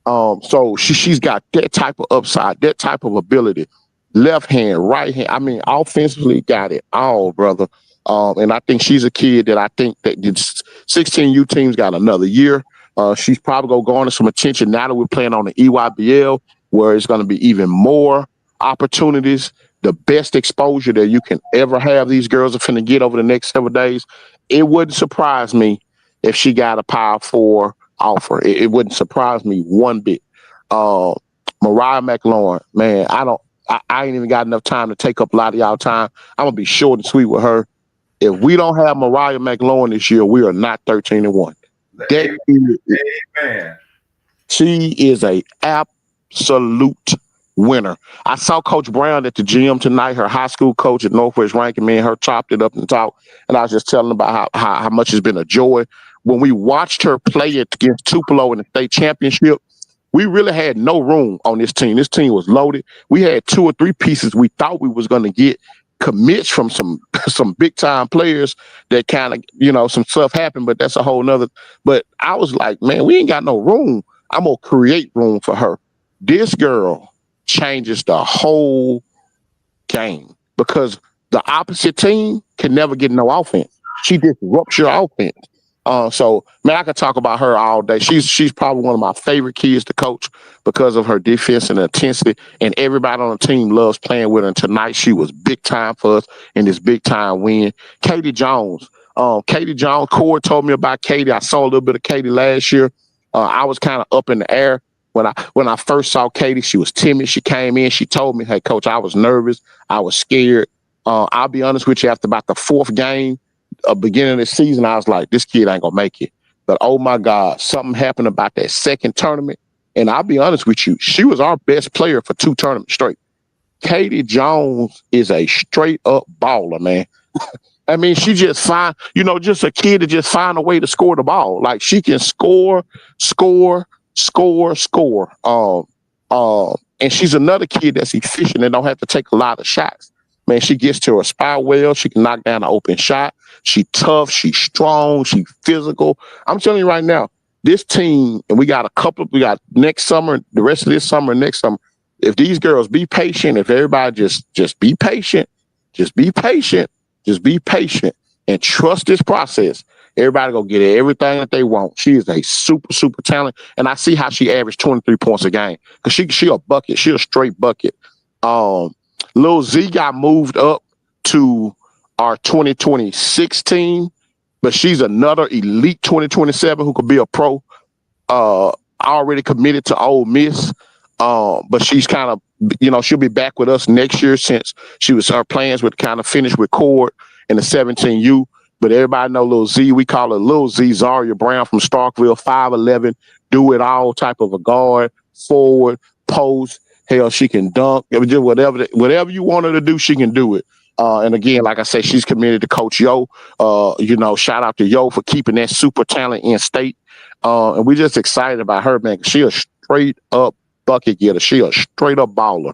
So she's got that type of upside, that type of ability. Left hand, right hand. Offensively got it all, brother. And I think she's a kid that I think that the 16U team's got another year. She's probably going to garner some attention now that we're playing on the EYBL. where it's going to be even more opportunities, the best exposure that you can ever have. These girls are finna get over the next several days. It wouldn't surprise me if she got a Power 4 offer. It wouldn't surprise me one bit. Uh, Mariah McLaurin, man, I ain't even got enough time to take up a lot of y'all time. I'm gonna be short and sweet with her. If we don't have Mariah McLaurin this year, we are not 13-1. Amen. She is a absolute winner. I saw Coach Brown at the gym tonight, her high school coach at Northwest Rankin. Me and her chopped it up and talked. And I was just telling about how much it's been a joy. When we watched her play against Tupelo in the state championship, we really had no room on this team. This team was loaded. We had 2 or 3 pieces we thought we was going to get commits from some big time players that kind of, some stuff happened, but that's a whole nother. But I was like, man, we ain't got no room. I'm going to create room for her. This girl changes the whole game because the opposite team can never get no offense. She disrupts your offense. So, man, I could talk about her all day. She's probably one of my favorite kids to coach because of her defense and intensity, and everybody on the team loves playing with her. And tonight, she was big time for us in this big time win. Katie Jones. Corey told me about Katie. I saw a little bit of Katie last year. I was kind of up in the air. When I first saw Katie, she was timid. She came in. She told me, hey, coach, I was nervous. I was scared. I'll be honest with you, after about the 4th game, beginning of the season, I was like, this kid ain't gonna make it. But oh my God, something happened about that second tournament. And I'll be honest with you, she was our best player for 2 tournaments straight. Katie Jones is a straight up baller, man. I mean, she just just a kid to just find a way to score the ball. Like she can score. And she's another kid that's efficient and don't have to take a lot of shots. Man, she gets to her spot well. She can knock down an open shot. She tough. She's strong. She's physical. I'm telling you right now, this team, and we got next summer, the rest of this summer and next summer, if these girls be patient, if everybody just be patient, and trust this process, everybody gonna get everything that they want. She is a super, super talent. And I see how she averaged 23 points a game. Because she a bucket. She a straight bucket. Lil Z got moved up to our 2026 team, but she's another elite 2027 who could be a pro. Already committed to Ole Miss, but she's kind of, she'll be back with us next year since her plans would kind of finish with Cord in the 17U. But everybody know Lil Z. We call her Lil Z, Zaria Brown from Starkville, 5'11", do it all type of a guard, forward, post. Hell, she can dunk. Whatever you want her to do, she can do it. And again, like I said, she's committed to Coach Yo. Shout out to Yo for keeping that super talent in state. And we're just excited about her, man. She a straight up bucket getter. She a straight up baller.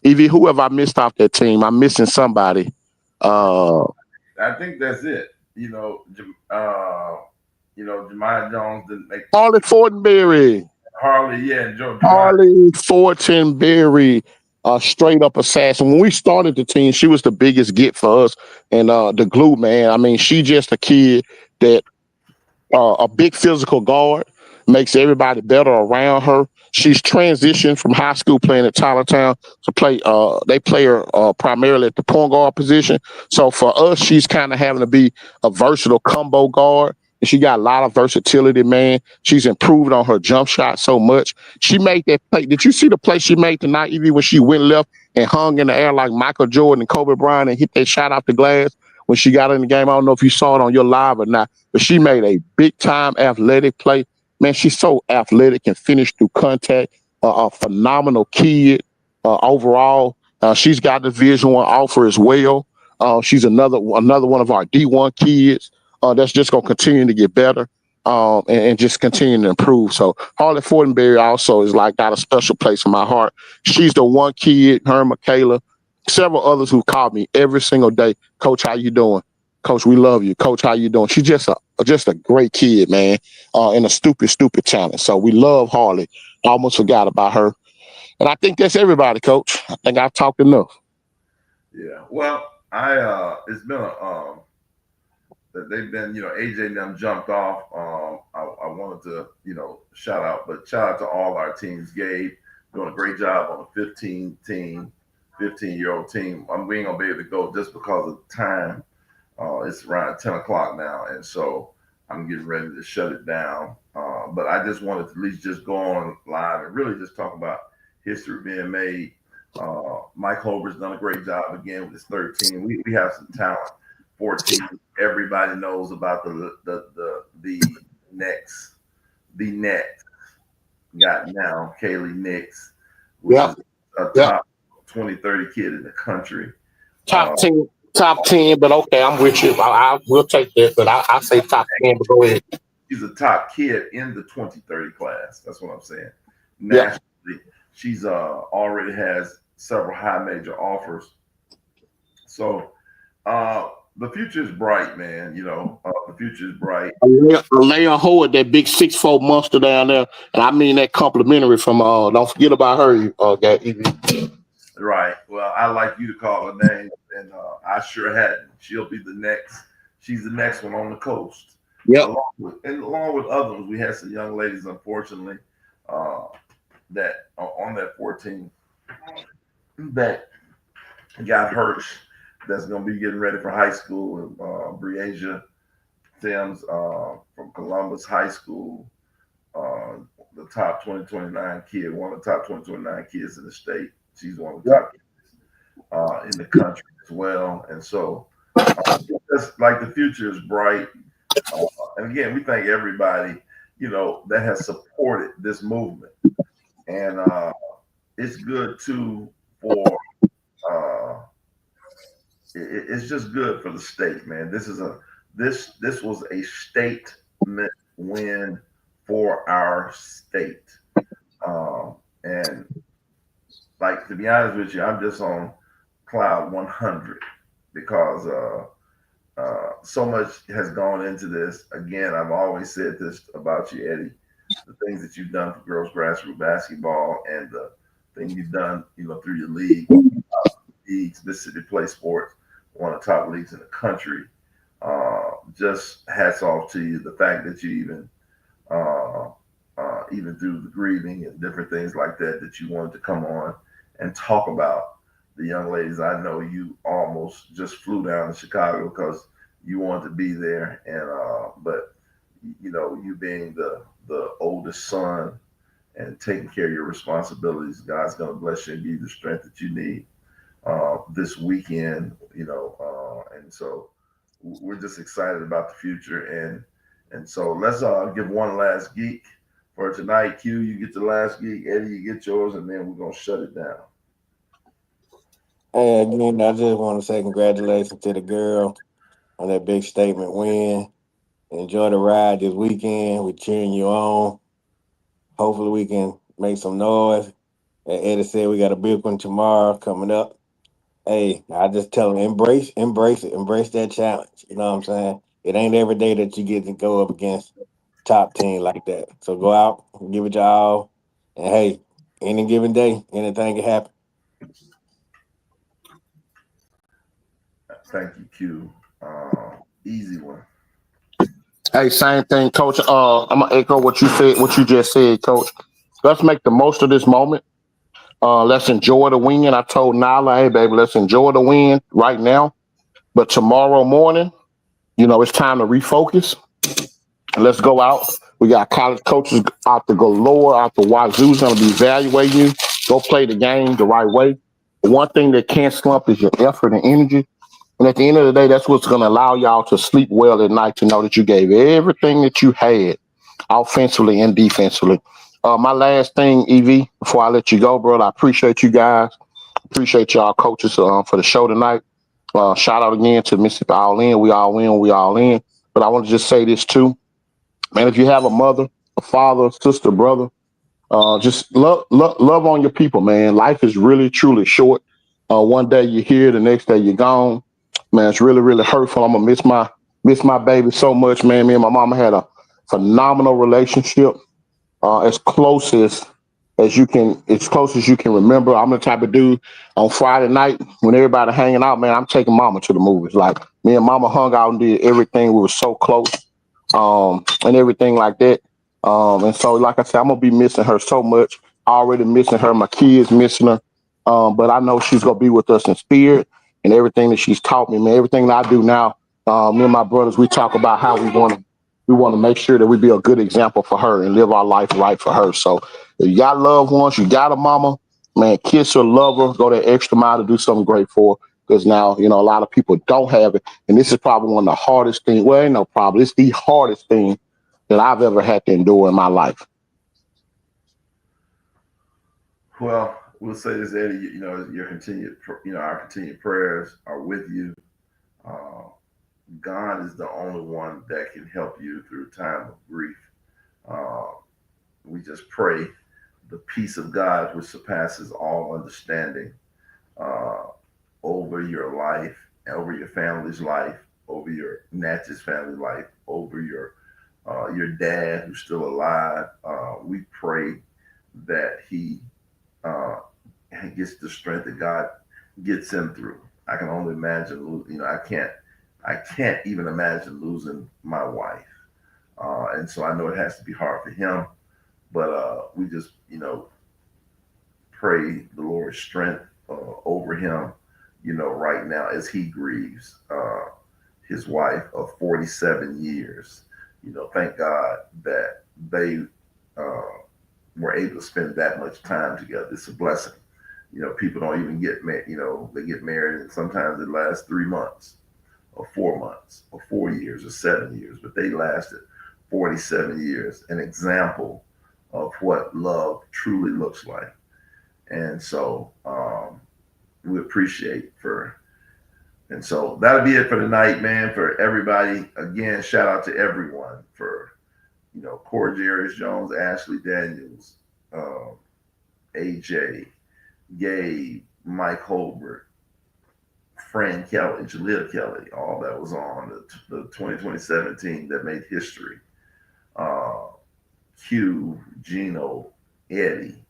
Evie, who have I missed off that team? I'm missing somebody. I think that's it. Jemiah Jones didn't make Harley Fortenberry. Harley Fortenberry, straight up assassin. When we started the team, she was the biggest get for us and the glue, man. I mean, she just a kid that a big physical guard, makes everybody better around her. She's transitioned from high school playing at Tylertown to play. They play her primarily at the point guard position. So for us, she's kind of having to be a versatile combo guard. And she got a lot of versatility, man. She's improved on her jump shot so much. She made that play. Did you see the play she made tonight, even when she went left and hung in the air like Michael Jordan and Kobe Bryant and hit that shot off the glass when she got in the game? I don't know if you saw it on your live or not, but she made a big-time athletic play. Man, she's so athletic and finished through contact. A phenomenal kid overall. She's got the Division I offer as well. She's another one of our D1 kids. That's just going to continue to get better and just continue to improve. So Harley Fortenberry also is got a special place in my heart. She's the one kid, her and Michaela, several others who called me every single day. Coach, how you doing? Coach, we love you. Coach, how you doing? She's just a great kid, man, and a stupid talent. So we love Harley. I almost forgot about her. And I think that's everybody, Coach. I think I've talked enough. Yeah. Well, it's been that they've been, AJ and them jumped off. I wanted to, shout out to all our teams, Gabe, doing a great job on a 15-year-old team. We ain't gonna be able to go just because of time. It's around 10 o'clock now, and so I'm getting ready to shut it down. But I just wanted to at least just go on live and really just talk about history being made. Mike Holbert's done a great job again with his 13. We have some talent. 14. Everybody knows about the next got now Kaylee Nix, which is a top 20-30 kid in the country. Top 10, but okay, I'm with you. I will take that, but I say top 10, but go ahead. She's a top kid in the 2030 class. That's what I'm saying. Nationally, she's already has several high major offers. So the future is bright, man. You know, the future is bright. Alea Howard, that big 6'4" monster down there, and I mean that complimentary from. Don't forget about her, Right. Well, I like you to call her name, and I sure hadn't. She'll be the next. She's the next one on the coast. Yeah. Along with other ones, we had some young ladies, unfortunately, that on that 14 that got hurt. That's going to be getting ready for high school. Breasia Thames from Columbus High School, the top 2029 kid, one of the top 2029 kids in the state. She's one of the top kids in the country as well. And so, just like the future is bright. And again, we thank everybody, that has supported this movement. And it's good too for it's just good for the state, man. This was a statement win for our state. And like, to be honest with you, I'm just on cloud 100 because so much has gone into this. Again, I've always said this about you, Eddie, the things that you've done for girls grassroots basketball and the thing you've done, through your league, Mississippi Play Sports, one of the top leagues in the country. Just hats off to you. The fact that you even through the grieving and different things like that you wanted to come on and talk about the young ladies. I know you almost just flew down to Chicago because you wanted to be there, and but you being the oldest son and taking care of your responsibilities, God's going to bless you and give you the strength that you need this weekend. And so we're just excited about the future, and so let's give one last geek for tonight. Q, you get the last geek. Eddie, you get yours, and then we're gonna shut it down. Hey, again, I just want to say congratulations to the girl on that big statement win. Enjoy the ride this weekend. We're cheering you on. Hopefully we can make some noise. As Eddie said, we got a big one tomorrow coming up. Hey, I just tell them, embrace it, embrace that challenge. You know what I'm saying? It ain't every day that you get to go up against top team like that. So go out, give it your all, and hey, any given day, anything can happen. Thank you, Q. Easy one. Hey, same thing, Coach. I'm gonna echo what you just said, Coach. Let's make the most of this moment. Let's enjoy the win. I told Nala, hey, baby, let's enjoy the win right now. But tomorrow morning, it's time to refocus. Let's go out. We got college coaches out the galore, out the wazoo's going to be evaluating you. Go play the game the right way. The one thing that can't slump is your effort and energy. And at the end of the day, that's what's going to allow y'all to sleep well at night, to know that you gave everything that you had offensively and defensively. My last thing, Evie, before I let you go, brother, I appreciate you guys. Appreciate y'all coaches for the show tonight. Shout out again to Mississippi All In. We all win, we all in. But I want to just say this too. Man, if you have a mother, a father, sister, brother, just love on your people, man. Life is really, truly short. One day you're here, the next day you're gone. Man, it's really, really hurtful. I'm gonna miss my baby so much, man. Me and my mama had a phenomenal relationship. As close as you can remember. I'm the type of dude on Friday night when everybody hanging out, man, I'm taking mama to the movies. Like, me and mama hung out and did everything. We were so close, and everything like that. And so, like I said, I'm gonna be missing her so much. already missing her. My kids missing her. But I know she's gonna be with us in spirit and everything that she's taught me, man. Everything that I do now, me and my brothers, we talk about how we want to make sure that we be a good example for her and live our life right for her. So if you got loved ones, you got a mama, man, kiss her, love her, go that extra mile to do something great for her. Because now, a lot of people don't have it. And this is probably one of the hardest things. Well, ain't no problem. It's the hardest thing that I've ever had to endure in my life. Well, we'll say this, Eddie. Our continued prayers are with you. Uh, God is the only one that can help you through time of grief. Uh, we just pray the peace of God, which surpasses all understanding, uh, over your life, over your family's life, over your Natchez family life, over your dad who's still alive. We pray that he uh, gets the strength that God gets him through. I can only imagine, I can't even imagine losing my wife. And so I know it has to be hard for him, but we just, pray the Lord's strength over him, right now as he grieves his wife of 47 years. Thank God that they were able to spend that much time together. It's a blessing. People don't even get married. They get married and sometimes it lasts 3 months or 4 months or 4 years or 7 years, but they lasted 47 years, an example of what love truly looks like. And so we appreciate and so that'll be it for tonight, man. For everybody, again, shout out to everyone for, Corey Jarius Jones, Ashley Daniels, AJ, Gabe, Mike Holbert, Fran Kelly, Jaleel Kelly, all that was on the 2017 that made history. Q, Gino, Eddie.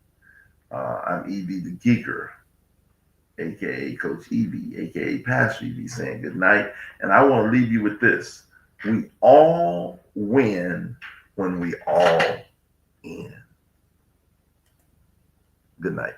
I'm EB the Geeker, aka Coach EB, aka Pastor EB, saying good night. And I want to leave you with this: we all win when we all in. Good night.